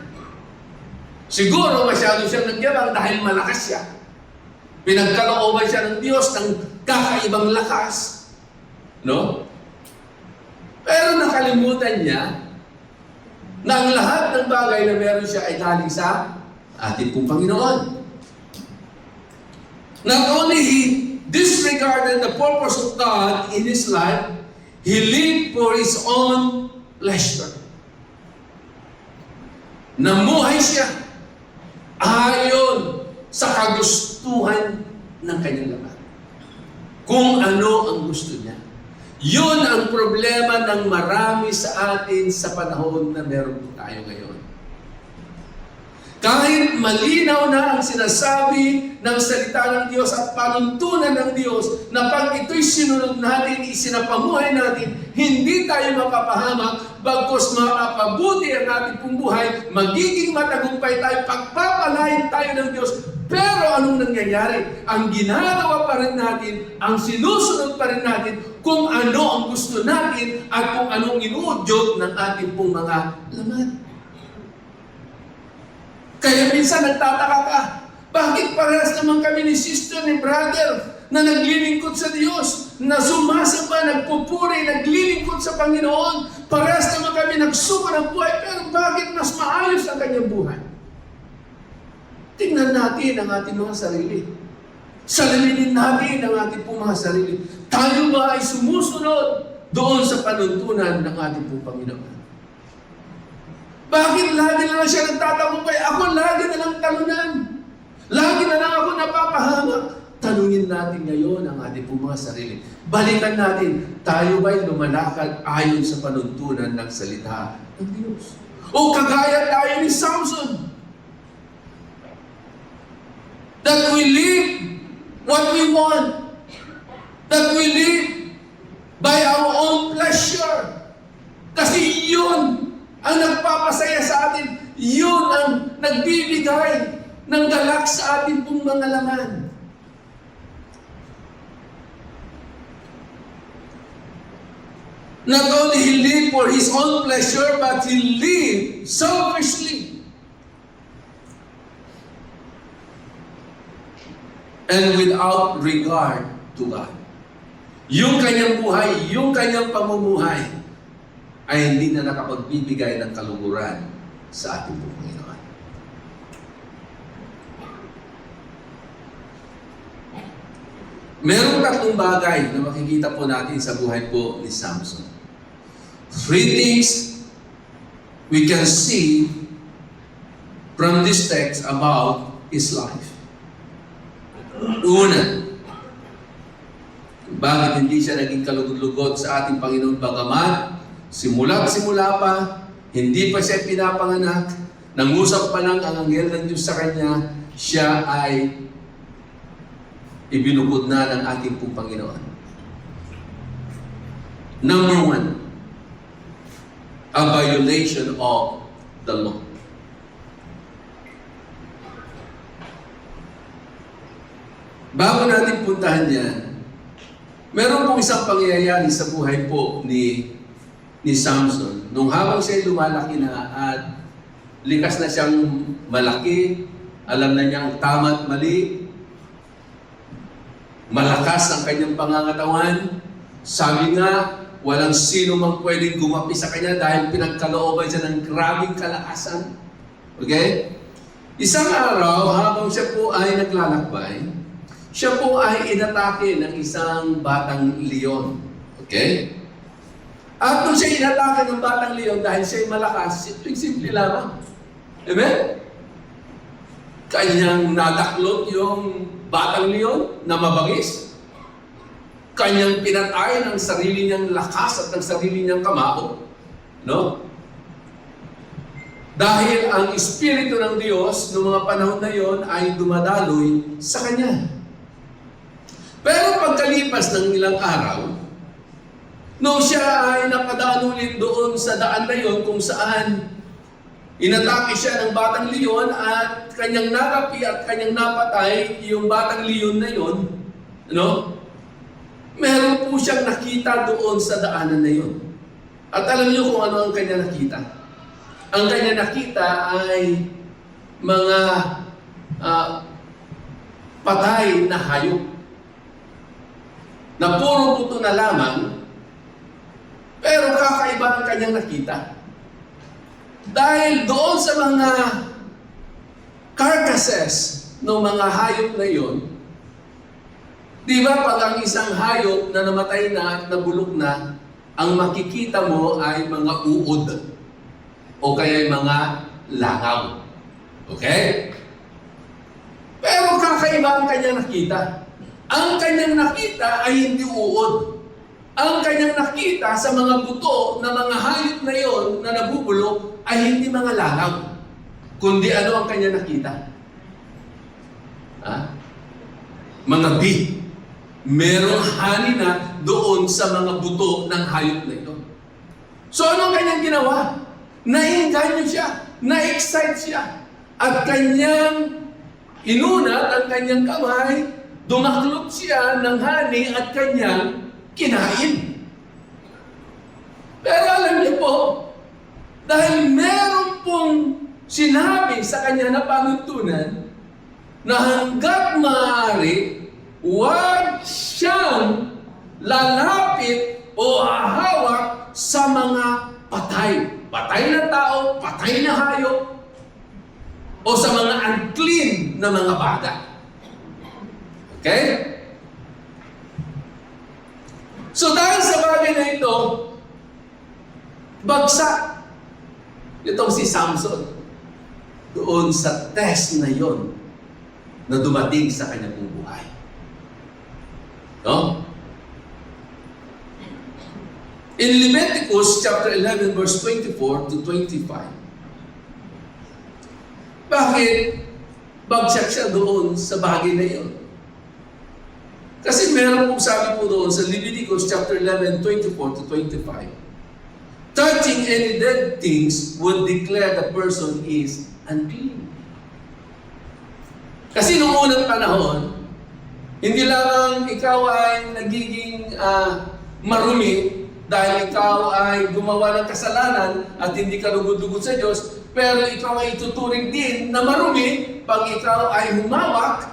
Speaker 2: Siguro masyado siyang nagyabang dahil malakas siya. Pinagkalooban siya ng Diyos ng kakaibang lakas. Pero nakalimutan niya na ang lahat ng bagay na meron siya ay galing sa ating pong Panginoon. Not only he disregarded the purpose of God in his life, he lived for his own pleasure. Namuhay siya ayon sa kagustuhan ng kanyang laman. Kung ano ang gusto niya. Yun ang problema ng marami sa atin sa panahon na meron tayo ngayon. Kahit malinaw na ang sinasabi ng salita ng Diyos at panuntunan ng Diyos na pag ito'y sinunod natin, isinapamuhay natin, hindi tayo mapapahamak, bagkus mapapabuti ang ating pong buhay, magiging matagumpay tayo, pagpapalain tayo ng Diyos. Pero anong nangyayari? Ang ginagawa pa rin natin, ang sinusunod pa rin natin kung ano ang gusto natin at kung anong inuudyok ng ating pong mga laman. Kaya minsan nagtataka ka, bakit parehas naman kami ni sister, ni brother, na naglilingkod sa Diyos, na sumasamba, nagpupuri, naglilingkod sa Panginoon, parehas naman kami nagsuko ng buhay, pero bakit mas maayos ang kanyang buhay? Tingnan natin ang ating mga sarili. Salaminin natin ang ating pong mga sarili. Tayo ba ay sumusunod doon sa panuntunan ng ating pong Panginoon? Bakit lagi na lang siya nagtatagumpay? Ako lagi na lang talunan. Lagi na lang ako napapahamak. Tanungin natin ngayon ang ating pong mga sarili. Balikan natin, tayo ba'y lumalakad ayon sa panuntunan ng salita ng Diyos? O kagaya tayo ni Samson, that we live what we want, that we live by our own pleasure. Kasi yun ang nagpapasaya sa atin. Yun ang nagbibigay ng galak sa atin pong mga laman. Not only he lived for his own pleasure, but he lived selfishly. And without regard to God. Yung kanyang buhay, yung kanyang pamumuhay, ay hindi na nakapagbibigay ng kaluguran sa ating Panginoon. Merong tatlong bagay na makikita po natin sa buhay po ni Samson. 3 things we can see from this text about his life. Una, bakit hindi siya naging kalugod-lugod sa ating Panginoon bagamat simula pa, hindi pa siya pinapanganak, nangusap pa lang ang anghel ng Diyos sa kanya, siya ay ibinukod na ng ating pong Panginoon. Number 1, a violation of the law. Bago natin puntahan yan, meron pong isang pangyayari sa buhay po ni Samson. Nung habang siya lumalaki na at likas na siyang malaki, alam na niyang tama at mali, malakas ang kanyang pangangatawan, sabi nga, walang sino mang pwedeng gumapi sa kanya dahil pinagkalooban siya ng grabing kalakasan. Okay? Isang araw, habang siya po ay naglalakbay, siya po ay inatake ng isang batang leon. Okay? At nung siya inatake ng batang leon dahil siya ay malakas, simple lamang. Amen? Kanyang nadaklot yung batang leon na mabangis. Kanyang pinatay ng sarili niyang lakas at ng sarili niyang kamao. No? Dahil ang Espiritu ng Diyos noong mga panahon na yon ay dumadaloy sa kanya. Pero pagkalipas ng ilang araw, nung siya ay napadaan ulit doon sa daan na yon kung saan inatake siya ng batang leon at kanyang nakapi at kanyang napatay yung batang leon na yon, no? Meron po siyang nakita doon sa daanan na yon. At alam niyo kung ano ang kanya nakita? Ang kanya nakita ay mga patay na hayop na puro buto na lamang, pero kakaiba ang kanyang nakita. Dahil doon sa mga carcasses ng mga hayop na yon, di ba pag ang isang hayop na namatay na at nabulok na, ang makikita mo ay mga uod o kaya mga langaw. Okay? Pero kakaiba ang kanyang nakita. Ang kanyang nakita ay hindi uod. Ang kanyang nakita sa mga buto na mga hayop na yon na nabubulok ay hindi mga langaw. kundi ano ang kanya nakita? Mga bee. Merong honey na doon sa mga buto ng hayop na ito. So ano ang kanyang ginawa? Nainganyo siya, na-excite siya, at kanyang inunat ang kanyang kamay, dumaklop siya ng honey at kanyang kinain. Pero alam niyo po, dahil meron pong sinabi sa kanya na panuntunan na hanggat maaari, huwag siyang lalapit o hahawak sa mga patay. Patay na tao, patay na hayop, o sa mga unclean na mga bagay. Okay? So dahil sa bagay na ito, bagsak itong si Samson doon sa test na yon na dumating sa kanyang buhay. No? In Leviticus chapter 11 verse 24 to 25, bakit bagsak siya doon sa bagay na yon? Kasi meron pong sabi po doon sa Leviticus chapter 11, 24 to 25, touching any dead things would declare the person is unclean. Kasi noong unang panahon, hindi lamang ikaw ay nagiging marumi dahil ikaw ay gumawa ng kasalanan at hindi ka lugod-lugod sa Diyos, pero ikaw ay ituturing din na marumi pag ikaw ay humawak,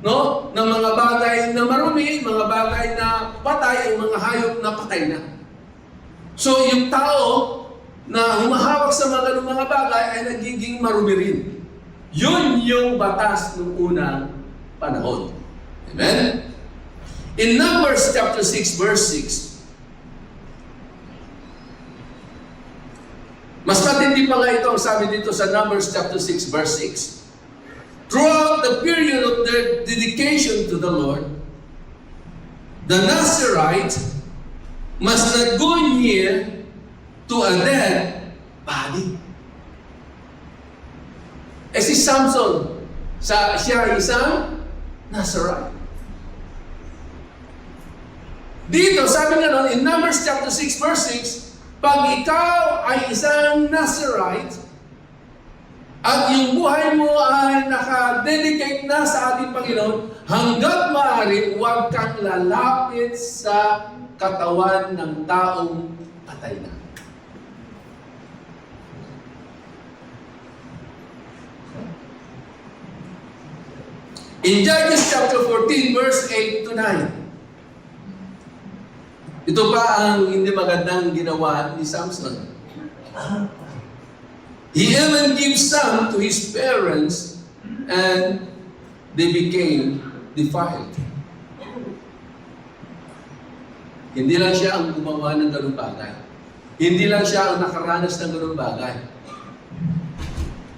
Speaker 2: no, ng mga bagay na marumi, mga bagay na patay, o mga hayop na patay na. So, yung tao na humahawak sa mga bagay ay nagiging marumi rin. Yun yung batas ng unang panahon. Amen? In Numbers chapter 6, verse 6, mas matindi pa nga ito ang sabi dito sa Numbers chapter 6, verse 6. Throughout the period of their dedication to the Lord, the Nazirite must not go near to a dead body. Eh si Samson, siya ay isang Nazirite. Dito, sabi nga nun, in Numbers chapter 6, verse 6, pag ikaw ay isang Nazirite, at yung buhay mo ay nakadedicate na sa ating Panginoon, hanggat maaari, huwag kang lalapit sa katawan ng taong patay na. In Judges chapter 14, verse 8 to 9, ito pa ang hindi magandang ginawa ni Samson. He even gives some to his parents and they became defiled. Hindi lang siya ang gumawa ng ganung bagay. Hindi lang siya ang nakaranas ng ganung bagay.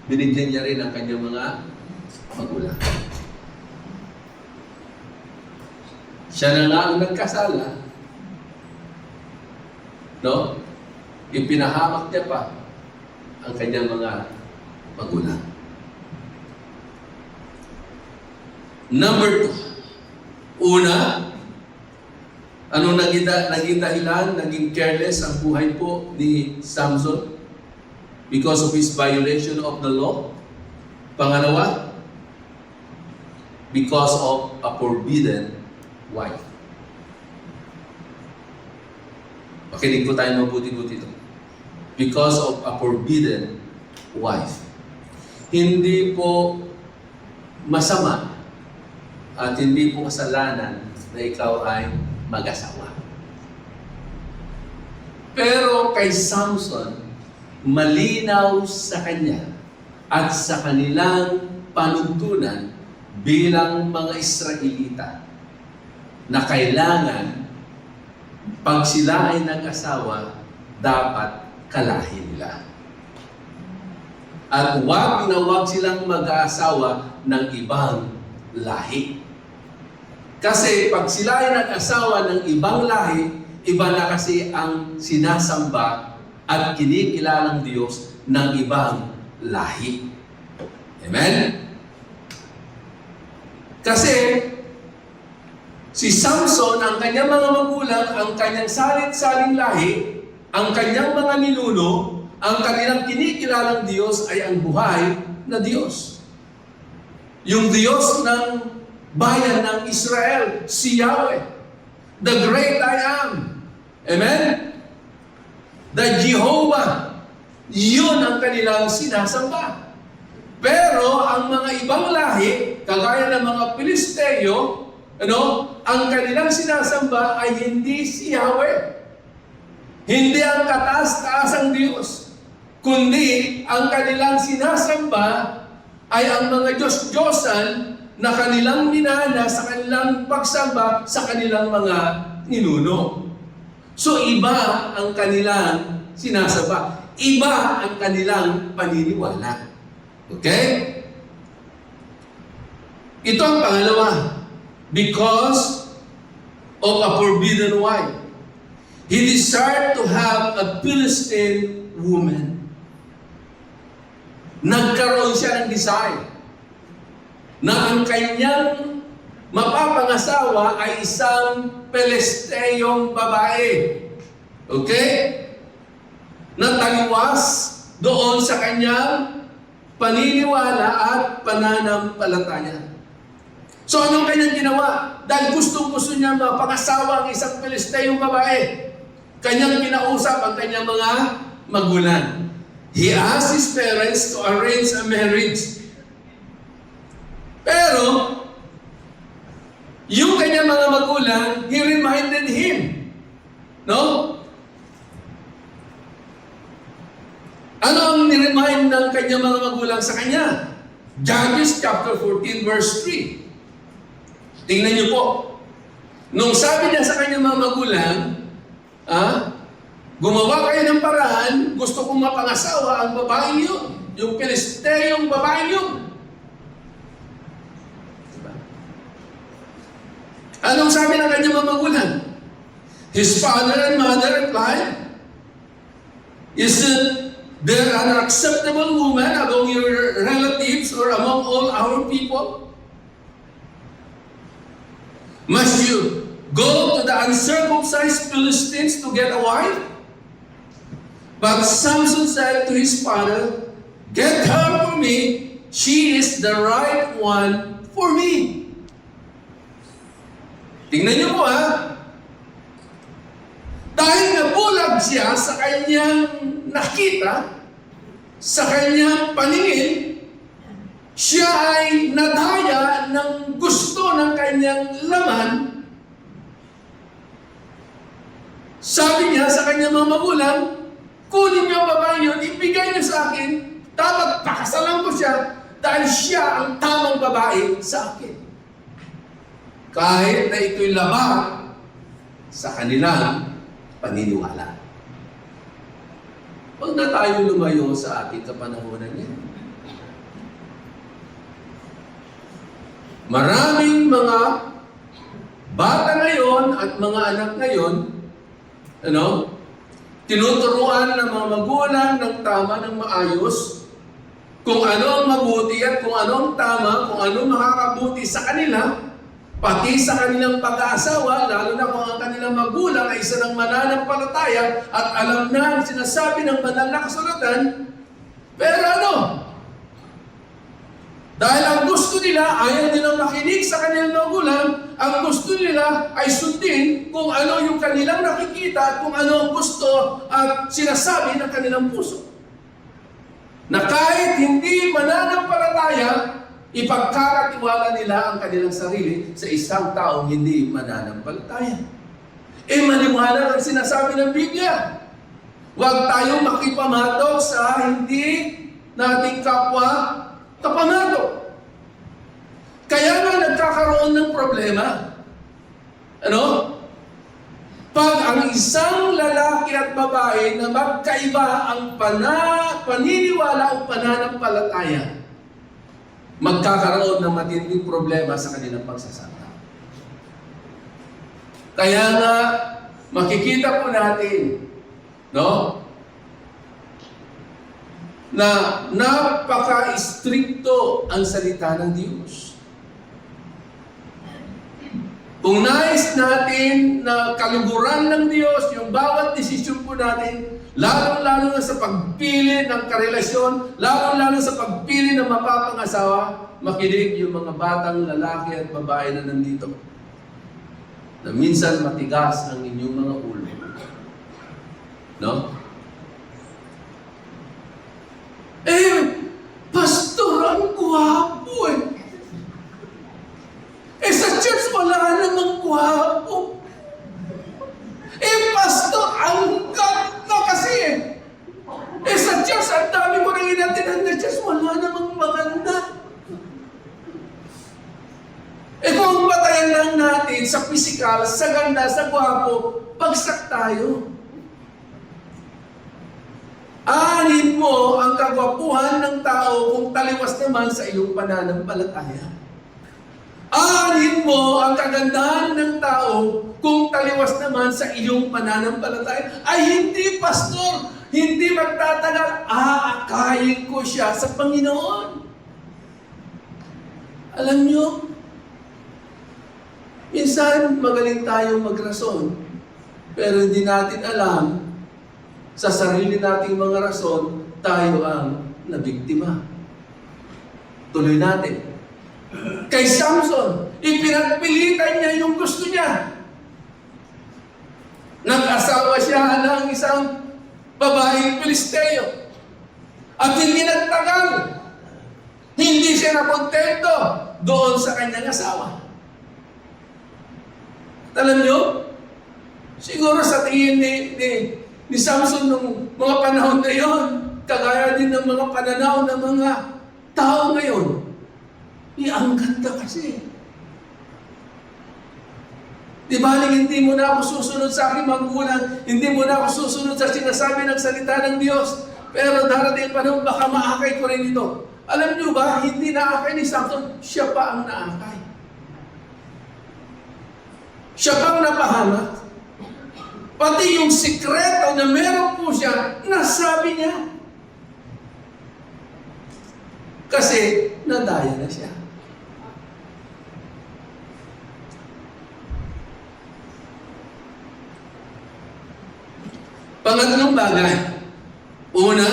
Speaker 2: Binigyan niya rin ang kanyang mga magulang. Siya na nga ang nagkasala. No? Ipinahamak niya pa ang kanyang mga magulang. Number 2. Una, anong naging dahilan, naging careless ang buhay po ni Samson because of his violation of the law. Pangalawa, because of a forbidden wife. Makinig po tayo mabuti-buti ito. Because of a forbidden wife. Hindi po masama at hindi po kasalanan na ikaw ay mag-asawa. Pero kay Samson, malinaw sa kanya at sa kanilang panuntunan bilang mga Israelita na kailangan pag sila ay nag-asawa, dapat kalahin nila. At huwag na huwag silang mag-aasawa ng ibang lahi. Kasi pag sila ay nag-asawa ng ibang lahi, iba na kasi ang sinasamba at kinikilalang Diyos ng ibang lahi. Amen? Kasi, si Samson, ang kanyang mga magulang, ang kanyang salit-saling lahi, ang kanyang mga ninuno, ang kanilang kinikilalang Diyos ay ang buhay na Diyos. Yung Diyos ng bayan ng Israel, si Yahweh, the great I am. Amen? The Jehovah, yun ang kanilang sinasamba. Pero ang mga ibang lahi, kagaya ng mga Pilisteo, ang kanilang sinasamba ay hindi si Yahweh. Hindi ang kataas-taasang Diyos, kundi ang kanilang sinasamba ay ang mga Diyos-Diyosan na kanilang minana sa kanilang pagsamba sa kanilang mga ninuno. So iba ang kanilang sinasamba. Iba ang kanilang paniniwala. Okay? Ito ang pangalawa. Because of a forbidden wife. He desired to have a Philistine woman. Nagkaroon siya ng desire na ang kanyang mapapangasawa ay isang Pilisteyong babae. Okay? Na taliwas doon sa kanyang paniniwala at pananampalataya. So anong kanyang ginawa? Dahil gustong-gusto niya mapangasawa ang isang Pilisteyong babae, kanyang kinausap ang kanyang mga magulang. He asked his parents to arrange a marriage. Pero, yung kanyang mga magulang, he reminded him. No? Ano ang niremind ng kanyang mga magulang sa kanya? Judges chapter 14 verse 3. Tingnan niyo po. Nung sabi niya sa kanyang mga magulang, gumawa kayo ng paraan, gusto kong mapangasawa ang babaeng yun. Yung Pilisteyong babaeng yun. Diba? Anong sabi ng kanyang mga magulang? His father and mother replied, "Isn't there an acceptable woman among your relatives or among all our people? Must you go to the uncircumcised Philistines to get a wife?" But Samson said to his father, "Get her for me. She is the right one for me." Tingnan niyo po Dahil nabulag siya sa kanyang nakita, sa kanyang paningin, siya ay nadaya ng gusto ng kanyang laman. Sabi niya sa kanyang mga magulang, kunin niyo ang babae yun, ibigay niyo sa akin, dapat pakasalan ko siya dahil siya ang tamang babae sa akin. Kahit na ito'y labag sa kanilang paniniwala. Huwag na tayo lumayo sa ating kapanahonan niya. Maraming mga bata ngayon at mga anak ngayon, tinuturuan ng mga magulang ng tama ng maayos kung ano ang mabuti at kung ano ang tama, kung ano makakabuti sa kanila, pati sa kanilang pag-aasawa, lalo na kung ang kanilang magulang ay isa ng mananampalataya at alam na ang sinasabi ng banal na kasulatan. Pero dahil ang gusto nila, ayaw nilang makinig sa kanilang magulang, ang gusto nila ay sundin kung ano yung kanilang nakikita at kung ano ang gusto at sinasabi ng kanilang puso. Na kahit hindi mananampalataya, ipagkakatiwala nila ang kanilang sarili sa isang taong hindi mananampalataya. Maniwala ang sinasabi ng Biblia. Huwag tayong makipamatok sa hindi nating kapwa kapamatok. Kaya nga nagkakaroon ng problema. Pag ang isang lalaki at babae na magkaiba ang paniniwala o pananampalataya, magkakaroon ng matinding problema sa kanilang pagsasama. Kaya nga, makikita po natin, na na napaka-istrikto ang salita ng Diyos. Kung nais natin na kaluguran ng Diyos, yung bawat desisyon po natin, lalong-lalo na sa pagpili ng karelasyon, lalong-lalo sa pagpili ng mapapangasawa, makinig yung mga batang lalaki at babae na nandito. Na minsan matigas ang inyong mga ulo. No? Pastor, ang gwapo eh. Sa church wala namang gwapo. Pastor, ang ganda kasi eh. Sa church, ang dami ko nang inatinan na church, wala namang maganda. Kung patayan lang natin sa physical, sa ganda, sa gwapo, bagsak tayo. Aanin mo ang kagwapuhan ng tao kung taliwas naman sa iyong pananampalataya. Aanin mo ang kagandahan ng tao kung taliwas naman sa iyong pananampalataya. Ay hindi, pastor, hindi magtatagal. Aakayin ko siya sa Panginoon. Alam nyo, minsan magaling tayong magrason, pero hindi natin alam, sa sarili nating mga rason, tayo ang nabiktima. Tuloy natin. Kay Samson, ipinagpilitan niya yung gusto niya. Nag-asawa siya ng isang babaeng Pilisteo. At hindi nagtagal. Hindi siya nakontento doon sa kanyang asawa. At alam nyo, siguro sa tingin ni Samson nung mga panahon na yon, kagaya din ng mga pananaw ng mga tao ngayon, ang ganda kasi. Di ba, hindi mo na ako susunod sa aking magulang, hindi mo na ako susunod sa sinasabi ng salita ng Diyos, pero darating pa nung baka maakay ko rin ito. Alam niyo ba, hindi naakay ni Samson, siya pa ang naakay. Siya pang napahamak. Pati yung sikreto na meron po siya, nasabi niya. Kasi nadaya na siya. Pangatlong bagay. Una,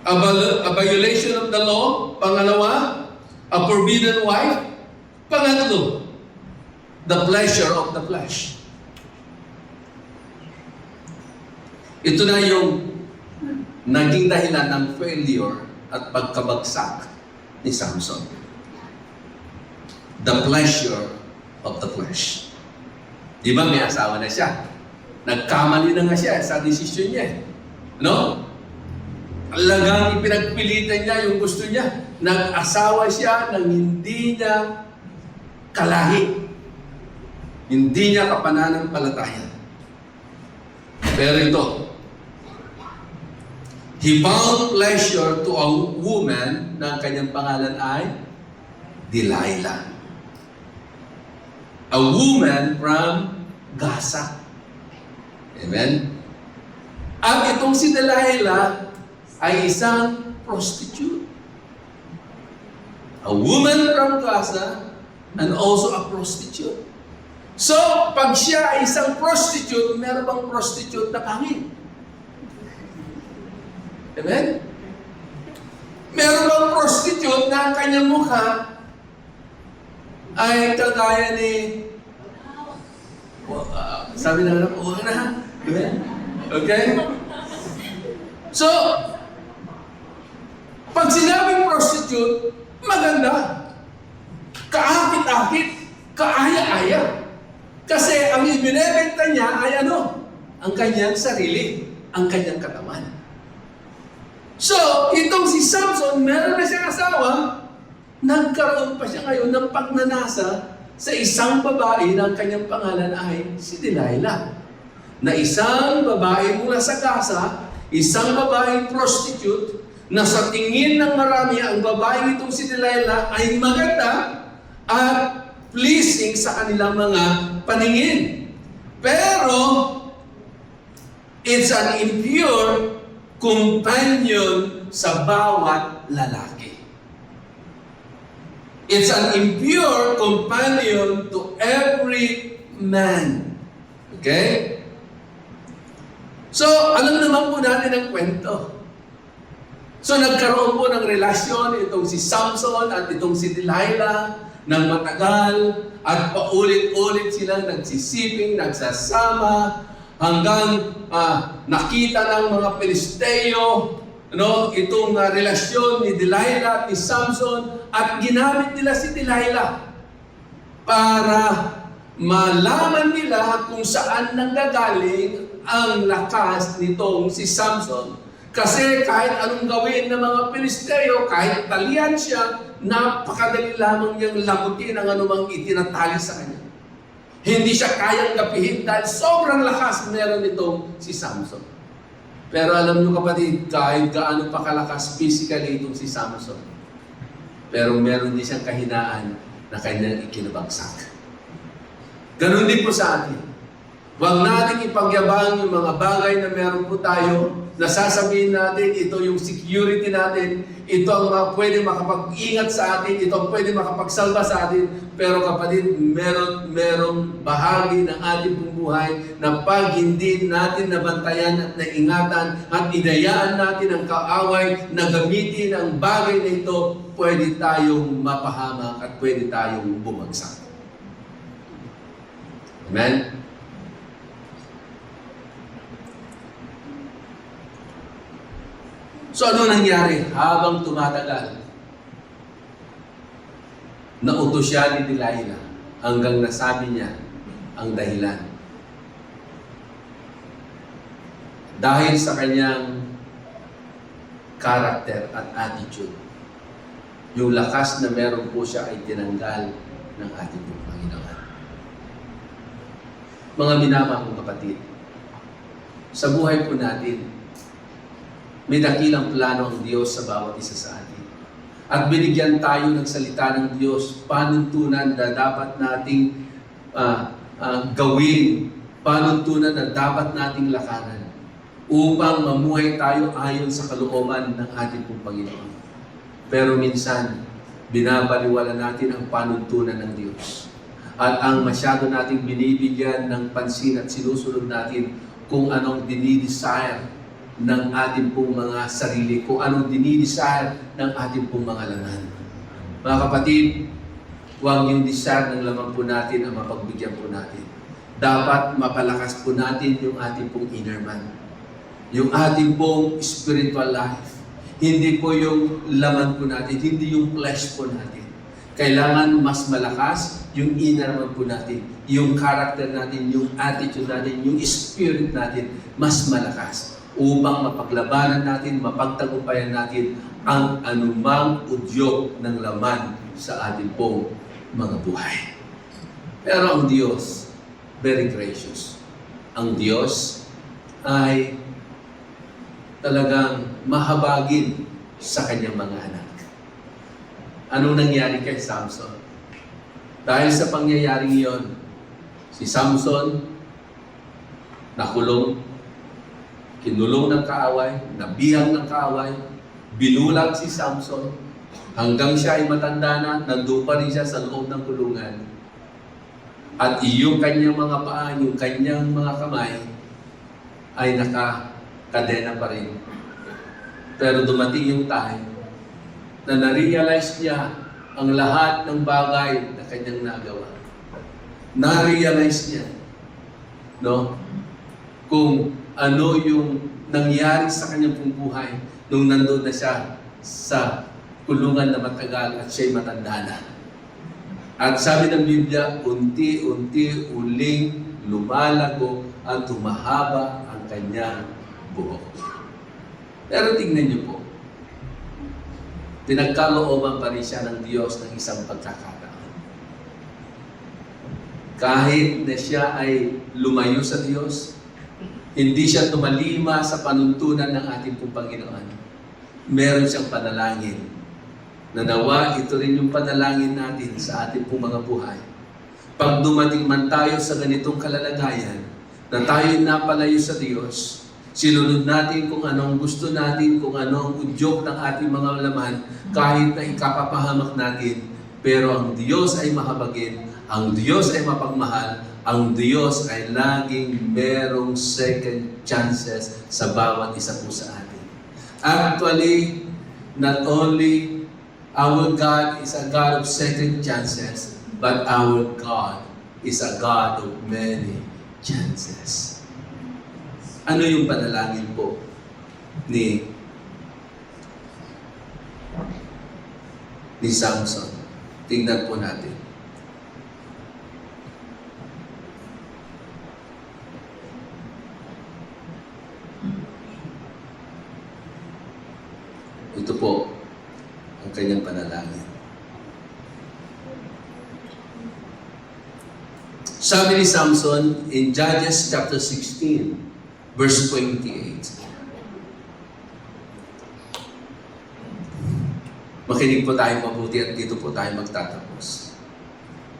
Speaker 2: a violation of the law. Pangalawa, a forbidden wife. Pangatlo, the pleasure of the flesh. Ito na yung naging dahilan ng failure at pagkabagsak ni Samson. The pleasure of the flesh. Di ba may asawa na siya? Nagkamali na nga siya sa desisyon niya. No? Talagang ipinagpilitan niya yung gusto niya. Nag-asawa siya ng hindi niya kalahi. Hindi niya kapananampalataya. Pero ito, he found pleasure to a woman na ang kanyang pangalan ay Delilah. A woman from Gaza. Amen? At itong si Delilah ay isang prostitute. A woman from Gaza and also a prostitute. So, pag siya ay isang prostitute, meron bang prostitute na pangit? Amen? Meron bang prostitute na ang kanyang mukha ay kagaya ni sabi na lang, na. Okay? So, pag sinabing prostitute, maganda. Kaakit-akit, kaaya-aya. Kasi ang ibinebenta niya ay ano? Ang kanyang sarili, ang kanyang katawan. So, itong si Samson, meron na siyang asawa, nagkaroon pa siya ngayon ng pagnanasa sa isang babae na ang kanyang pangalan ay si Delilah. Na isang babae mula sa Gaza, isang babaeng prostitute, na sa tingin ng marami ang babae nitong si Delilah ay maganda at pleasing sa kanilang mga paningin. Pero, It's an impure companion sa bawat lalaki. It's an impure companion to every man. Okay? So, alam naman po natin ang kwento. So, nagkaroon po ng relasyon itong si Samson at itong si Delilah ng matagal at paulit-ulit silang nagsisiping, nagsasama hanggang nakita ng mga Pilisteo itong relasyon ni Delilah at ni Samson at ginamit nila si Delilah para malaman nila kung saan nanggagaling ang lakas nitong si Samson. Kasi kahit anong gawin ng mga Pilisteo, kahit talian siya, napakadali lamang niyang lamutin ang anumang itinatali sa kanya. Hindi siya kayang gapihin dahil sobrang lakas meron itong si Samson. Pero alam niyo kapatid, kahit gaano pa kalakas physically itong si Samson, pero meron din siyang kahinaan na kanyang ikinabagsak. Ganon din po sa atin. Huwag natin ipagyabang yung mga bagay na meron po tayo, nasasabihin natin, ito yung security natin, ito ang pwede makapag-ingat sa atin, ito ang pwede makapagsalba sa atin. Pero kapatid, merong bahagi ng ating pong buhay na pag hindi natin nabantayan at naingatan at inayaan natin ang kaaway na gamitin ang bagay na ito, pwede tayong mapahamak at pwede tayong bumagsak. Amen? So ano nangyari? Habang tumatagal, nautos siya ni Delilah hanggang nasabi niya ang dahilan. Dahil sa kanyang character at attitude, yung lakas na meron po siya ay tinanggal ng ating Panginoon. Mga minamahal kong kapatid, sa buhay po natin, may dakilang plano ang Diyos sa bawat isa sa atin. At binigyan tayo ng salita ng Diyos, panuntunan na dapat nating gawin, panuntunan na dapat nating lakaran upang mamuhay tayo ayon sa kalooban ng ating pong Panginoon. Pero minsan, binabaliwala natin ang panuntunan ng Diyos. At ang masyado nating binibigyan ng pansin at sinusunod natin kung anong dinidesire ng ating pong mga sarili, kung anong dinidesire ng ating pong mga laman. Mga kapatid, huwag yung desire ng laman po natin ang mapagbigyan po natin. Dapat mapalakas po natin yung ating pong inner man. Yung ating pong spiritual life. Hindi po yung laman po natin, hindi yung flesh po natin. Kailangan mas malakas yung inner man po natin. Yung character natin, yung attitude natin, yung spirit natin, mas malakas upang mapaglabanan natin, mapagtagumpayan natin ang anumang udyok ng laman sa ating pong mga buhay. Pero ang Diyos, very gracious. Ang Diyos ay talagang mahabagin sa kanyang mga anak. Anong nangyari kay Samson? Dahil sa pangyayaring iyon, si Samson nakulong, kinulong ng kaaway, nabihag ng kaaway, binulag si Samson, hanggang siya ay matanda na, nandun pa rin siya sa loob ng kulungan. At yung kanyang mga paa, yung kanyang mga kamay, ay nakakadena pa rin. Pero dumating yung time na na-realize niya ang lahat ng bagay na kanyang nagawa. Na-realize niya, kung ano yung nangyari sa kanyang pong buhay nung nandun na siya sa kulungan na matagal at siya'y matanda na. At sabi ng Biblia, unti-unti uling lumalago at humahaba ang kanyang buhok. Pero tingnan niyo po, pinagkalooban pa rin siya ng Diyos ng isang pagkakataon. Kahit na siya ay lumayo sa Diyos, hindi siya tumalima sa panuntunan ng ating pong Panginoon. Meron siyang panalangin na nawa ito rin yung panalangin natin sa ating pong mga buhay. Pag dumating man tayo sa ganitong kalalagayan, na tayo'y napalayo sa Diyos, Sinunod natin kung anong gusto natin, kung anong udyok ng ating mga laman, kahit na ikapapahamak natin. Pero ang Diyos ay mahabagin, ang Diyos ay mapagmahal, ang Diyos ay laging merong second chances sa bawat isa po sa atin. Actually, not only our God is a God of second chances, but our God is a God of many chances. Ano yung panalangin po ni Samson? Tingnan po natin. Ito po ang kanyang panalangin. Sabi ni Samson in Judges chapter 16, verse 28. Makinig po tayo mabuti at dito po tayo magtatapos.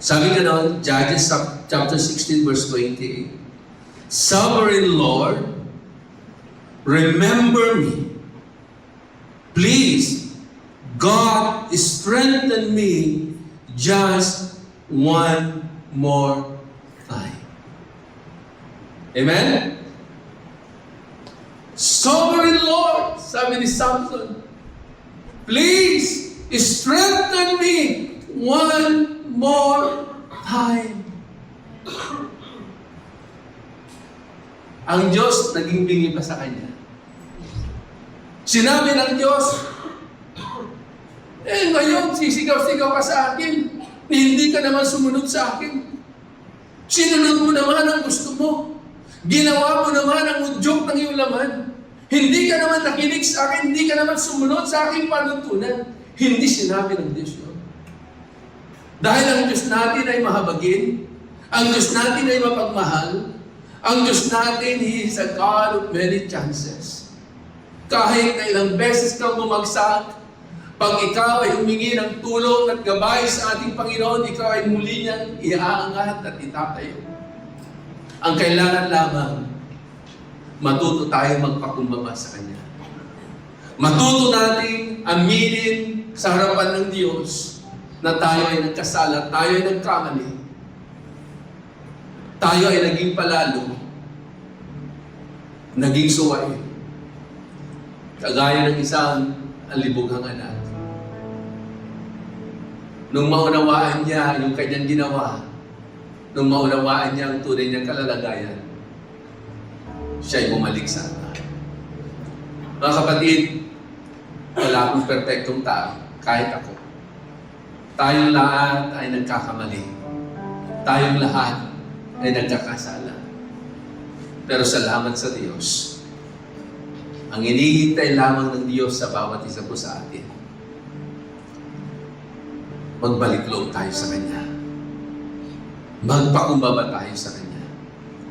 Speaker 2: Sabi ganoon, Judges chapter 16, verse 28. Sovereign Lord, remember me. Please, God, strengthen me just one more time. Amen? Sovereign Lord, sabi ni Samson, please, strengthen me one more time. Ang Diyos naging bingi pa sa kanya. Sinabi ng Diyos, ngayon sisigaw-sigaw ka sa akin, hindi ka naman sumunod sa akin. Sinunod mo naman ang gusto mo. Ginawa mo naman ang udyok ng iyong laman. Hindi ka naman nakinig sa akin, hindi ka naman sumunod sa aking panuntunan. Hindi sinabi ng Diyos yun. Dahil ang Diyos natin ay mahabagin, ang Diyos natin ay mapagmahal, ang Diyos natin, He is a God of many chances. Kahit na ilang beses kang bumagsak, pag ikaw ay humingi ng tulong at gabay sa ating Panginoon, ikaw ay muli niyang iaangat at itatayo. Ang kailangan lamang, matuto tayo magpakumbaba sa Kanya. Matuto nating aminin sa harapan ng Diyos na tayo ay nagkasala, tayo ay nagkamali. Tayo ay naging palalo, naging suway. Kagaya ng isang alibughang anak. Nung maunawaan niya yung kanyang ginawa, nung maunawaan niya ang tunay niyang kalalagayan, siya ay bumalik sa Ama. Mga kapatid, wala akong perfectong tao, kahit ako. Tayong lahat ay nagkakamali. Tayong lahat ay nagkakasala. Pero salamat sa Diyos. Ang hinihintay lamang ng Diyos sa bawat isa po sa atin. Magbalik loob tayo sa Kanya. Magpakumbaba tayo sa Kanya.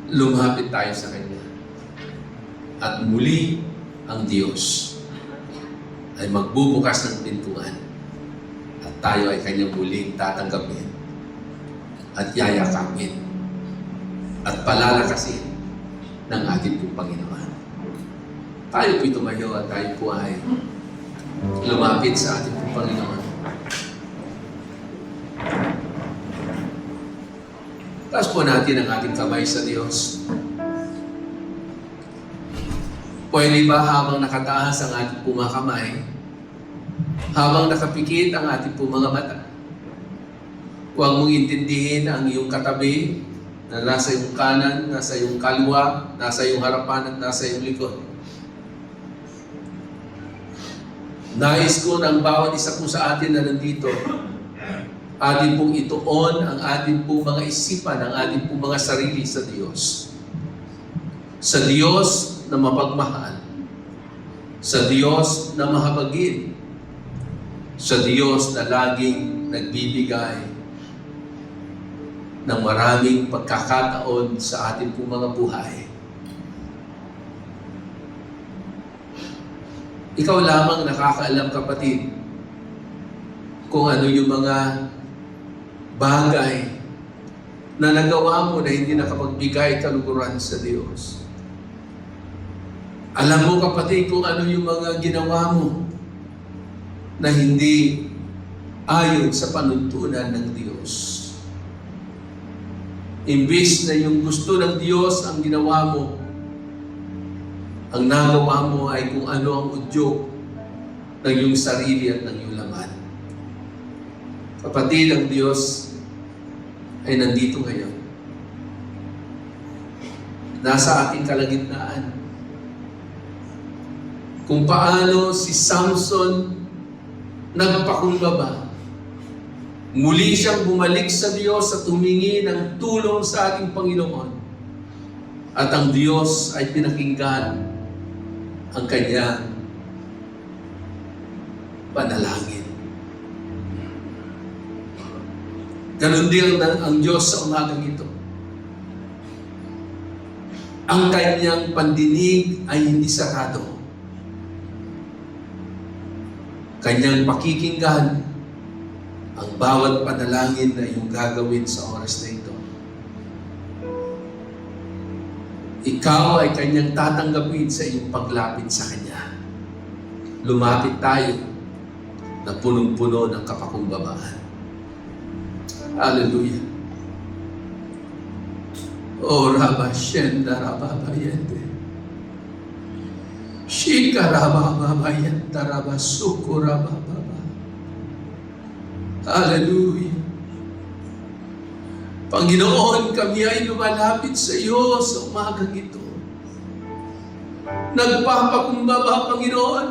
Speaker 2: Lumapit tayo sa Kanya. At muli, ang Diyos ay magbubukas ng pintuan. At tayo ay Kanyang muling tatanggapin. At yayakapin. At palalakasin ng ating pong Panginoon. Tayo po'y tumayo at tayo po ay lumapit sa ating pong Panginoon. Taas po natin ang ating kamay sa Diyos. Pwede ba habang nakataas ang ating pong mga kamay, habang nakapikit ang ating pong mga mata, huwag mong intindihin ang iyong katabi na nasa iyong kanan, nasa iyong kaliwa, nasa iyong harapan at nasa iyong likod. Nais ko ng bawat isa po sa atin na nandito, atin pong ituon ang ating pong mga isipan, ang ating pong mga sarili sa Diyos. Sa Diyos na mapagmahal. Sa Diyos na mahabagin. Sa Diyos na laging nagbibigay ng maraming pagkakataon sa ating pong mga buhay. Ikaw lamang nakakaalam, kapatid, kung ano yung mga bagay na nagawa mo na hindi nakapagbigay kaluguran sa Diyos. Alam mo kapatid kung ano yung mga ginawa mo na hindi ayon sa panuntunan ng Diyos. Imbis na yung gusto ng Diyos ang ginawa mo, ang nagawa mo ay kung ano ang udyok ng iyong sarili at ng iyong laman. Kapatid, ang Diyos ay nandito ngayon. Nasa ating kalagitnaan. Kung paano si Samson nagpakumbaba. Muli siyang bumalik sa Diyos at humingi ng tulong sa ating Panginoon. At ang Diyos ay pinakinggan ang kanyang panalangin. Ganon din ang Diyos sa umagang ito. Ang kanyang pandinig ay hindi sarado. Kanyang pakikinggan ang bawat panalangin na iyong gagawin sa oras na ito. Ikaw ay kanyang tatanggapin sa iyong paglapit sa kanya. Lumapit tayo na punong-puno ng kapakumbabaan. Hallelujah. O Rabba Shenda Rabba Bayente. Shika Rabba Bayente Rabba Suko Rabba Baba. Hallelujah. Panginoon, kami ay lumalapit sa iyo sa umagang ito. Nagpapakumbaba, Panginoon.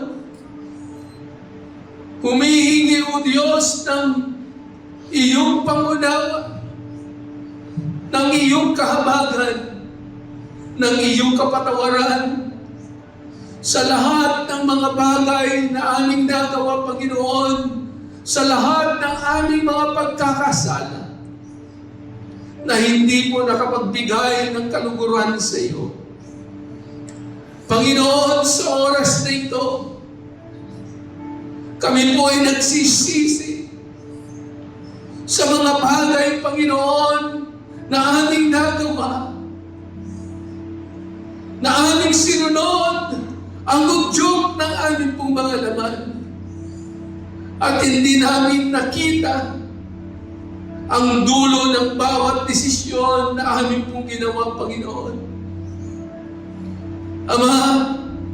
Speaker 2: Humihingi o Diyos ng iyong pangunawa, ng iyong kahabagan, ng iyong kapatawaran sa lahat ng mga bagay na aming nagawa, Panginoon, sa lahat ng aming mga pagkakasala na hindi po nakapagbigay ng kaluguran sa iyo. Panginoon, sa oras na ito, kami po ay nagsisisi sa mga bagay, Panginoon, na aming nagawa, na aming sinunod ang udyok ng aming pong mga laman. At hindi namin nakita ang dulo ng bawat desisyon na aming pong ginawa, Panginoon. Ama,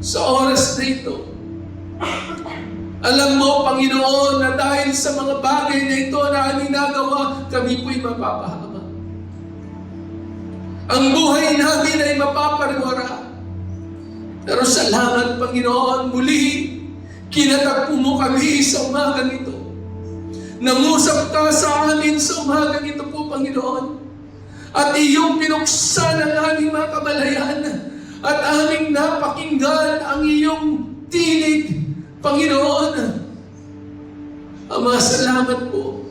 Speaker 2: sa oras na ito, alam mo, Panginoon, na dahil sa mga bagay na ito na aming nagawa, kami po'y mapapahama. Ang buhay namin ay mapapariwara. Pero salamat, Panginoon, muli, kinatagpo mo kami sa umagang ito. Nangusap ka sa amin sa umagang ito po, Panginoon. At iyong pinuksan ang aming mga kabalayan at aming napakinggan ang iyong tinig, Panginoon. Ama, salamat po.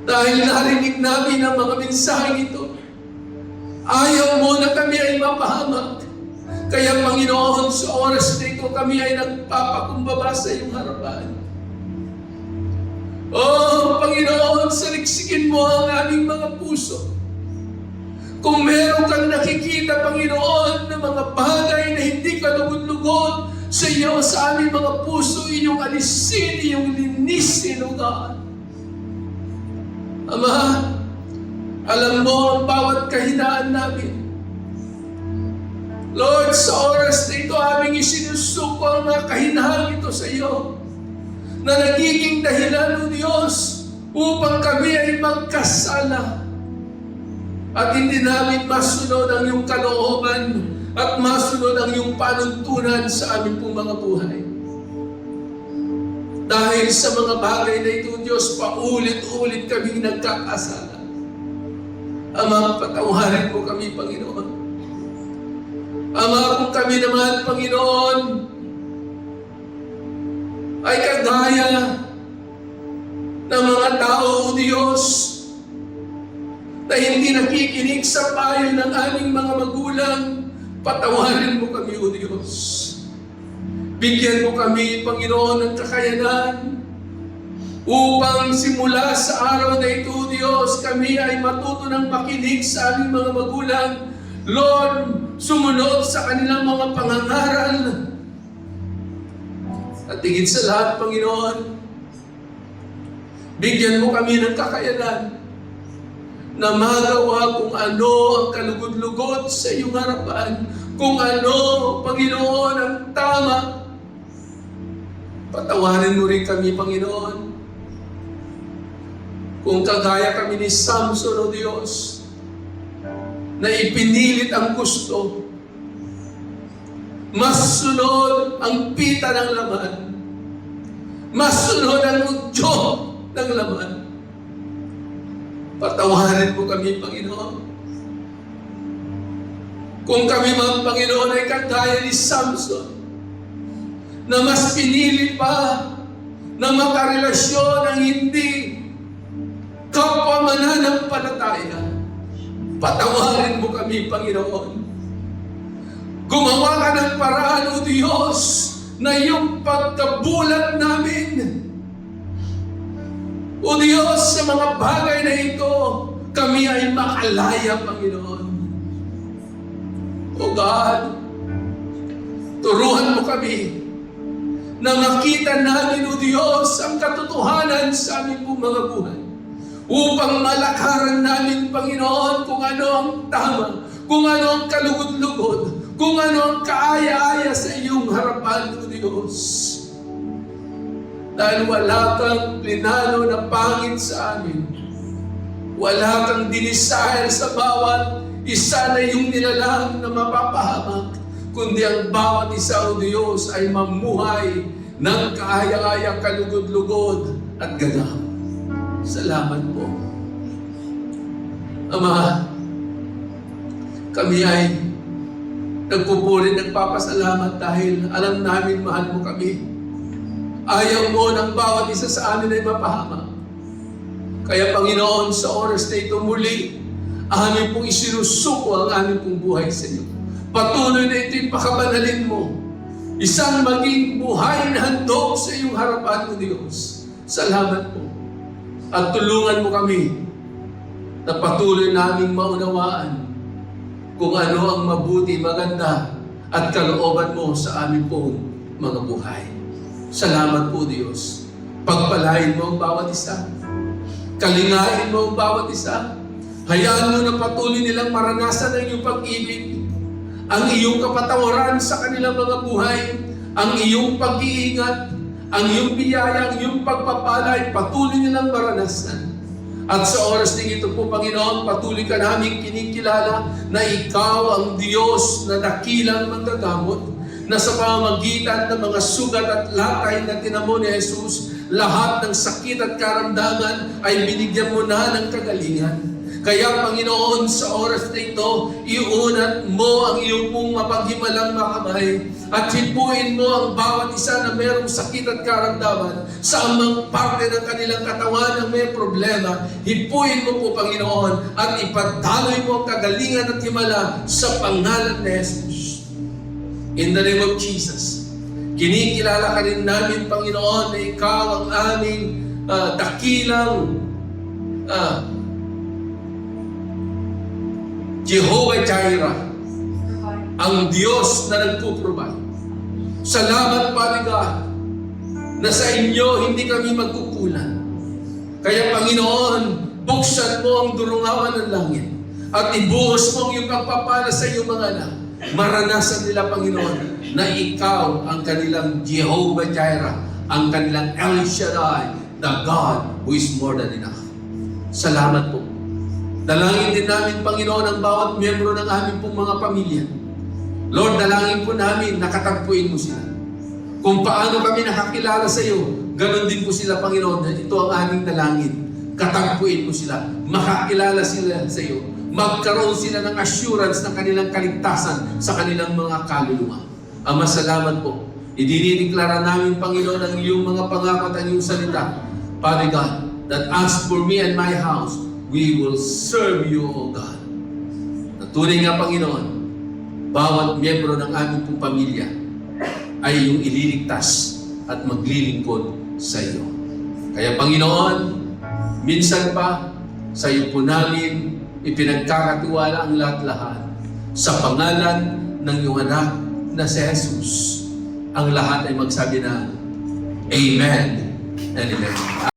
Speaker 2: Dahil narinig namin ang mga mensaheng ito. Ayaw mo na kami ay mapahamak. Kaya, Panginoon, sa oras na ito kami ay nagpapakumbaba sa iyong harapan. Oh, Panginoon, saliksikin mo ang aming mga puso. Kung meron kang nakikita, Panginoon, na mga bagay na hindi ka lugod-lugod sa iyo, sa aming mga puso, iyong alisin, iyong linisin, O God. Ama, alam mo ang bawat kahinaan namin. Lord, sa oras na ito, aming isinusuko ang mga kahinaan ito sa iyo, na nagiging dahilan, O Diyos, upang kami ay magkasala at hindi namin masunod ang iyong kalooban at masunod ang iyong panuntunan sa aming pong mga buhay. Dahil sa mga bagay na ito, Diyos, paulit-ulit kaming nagkakasala. Ama, patawarin mo kami, Panginoon. Ama, kung kami naman, Panginoon, ay kagaya ng mga tao, O Diyos, na hindi nakikinig sa payo ng aming mga magulang, patawarin mo kami, O Diyos. Bigyan mo kami, Panginoon, ng kakayanan upang simula sa araw na ito, O Diyos, kami ay matuto ng makinig sa aming mga magulang Lord, sumunod sa kanilang mga pangangaral. At higit sa lahat, Panginoon, bigyan mo kami ng kakayanan na magawa kung ano ang kalugod-lugod sa iyong harapan. Kung ano, Panginoon, ang tama. Patawarin mo rin kami, Panginoon. Kung kagaya kami ni Samson, O Diyos, na ipinilit ang gusto, mas sunod ang pita ng laman, mas sunod ang udyo ng laman. Patawarin mo kami, Panginoon. Kung kami, mga Panginoon, ay kagaya ni Samson, na mas pinili pa na makarelasyon ang hindi kapwa mananampalataya, patawarin mo kami, Panginoon. Gumawa ka ng paraan, O Diyos, na yung pagkabulat namin, O Diyos, sa mga bagay na ito, kami ay makalaya, Panginoon. O God, turuan mo kami na makita namin, O Diyos, ang katotohanan sa aming mga buhay, upang malakaran namin, Panginoon, kung ano ang tama, kung ano ang kalugod-lugod, kung ano ang kaaya-aya sa iyong harapan, O Diyos. Dahil wala kang plinano na pangit sa amin. Wala kang dinisahil sa bawat isa na iyong nilalang na mapapahamak, kundi ang bawat isa, O Diyos, ay mamuhay ng kaaya-aya, kalugod-lugod at ganap. Salamat po. Ama, kami ay nagpupuri, nagpapasalamat dahil alam namin mahal mo kami. Ayaw mo ng bawat isa sa amin ay mapahamak. Kaya Panginoon, sa oras na ito muli, amin pong isinusuko ang amin pong buhay sa iyo. Patuloy na ito'y pakabanalin mo. Isang maging buhay na handog sa iyong harapan, O Diyos. Salamat po. At tulungan mo kami na patuloy naming maunawaan kung ano ang mabuti, maganda at kalooban mo sa amin pong mga buhay. Salamat po, Diyos. Pagpalain mo ang bawat isa. Kalingain mo ang bawat isa. Hayaan mo na patuloy nilang maranasan ang iyong pag-ibig, ang iyong kapatawaran sa kanilang mga buhay, ang iyong pag-iingat, ang iyong biyaya, ang iyong pagpapalay, patuloy nilang maranasan. At sa oras din ito po, Panginoon, patuloy ka naming kinikilala na ikaw ang Diyos na dakilang manggagamot, na sa pamamagitan ng mga sugat at latay na tinamo ni Jesus, lahat ng sakit at karamdaman ay binigyan mo na ng kagalingan. Kaya, Panginoon, sa oras na ito, iunat mo ang iyong pong mapaghimalang makamay at hipuin mo ang bawat isa na mayroong sakit at karamdaman sa amang parte ng kanilang katawan na may problema. Hipuin mo po, Panginoon, at ipadaloy mo ang kagalingan at himala sa pangalan ni Jesus. In the name of Jesus, kinikilala ka rin namin, Panginoon, na ikaw ang aming dakilang Jehovah Jireh, ang Diyos na nagpo-provide. Salamat, Father God, na sa inyo hindi kami magkukulang. Kaya, Panginoon, buksan mo ang durungawan ng langit at ibuhos mo ang iyong pagpapala sa iyong mga anak. Maranasan nila, Panginoon, na ikaw ang kanilang Jehovah Jireh, ang kanilang El Shaddai, the God who is more than enough. Salamat po. Dalangin din namin, Panginoon, ang bawat miyembro ng aming pong mga pamilya. Lord, dalangin po namin, nakatagpuin mo sila. Kung paano kami nakakilala sa iyo, ganun din po sila, Panginoon. Ito ang aming dalangin. Katagpuin mo sila. Makakilala sila sa iyo. Magkaroon sila ng assurance ng kanilang kaligtasan sa kanilang mga kaluluwa. Ama, salamat po. Idinideklara namin, Panginoon, ang iyong mga pangako at ang iyong salita. Father God, that as for me and my house, we will serve you, O God. Tunay nga, Panginoon, bawat miyembro ng aming pong pamilya ay iyong ililigtas at maglilingkod sa iyo. Kaya, Panginoon, minsan pa, sa iyo po namin ipinagkakatiwala ang lahat-lahat. Sa pangalan ng iyong anak na si Jesus, ang lahat ay magsabi na Amen and Amen.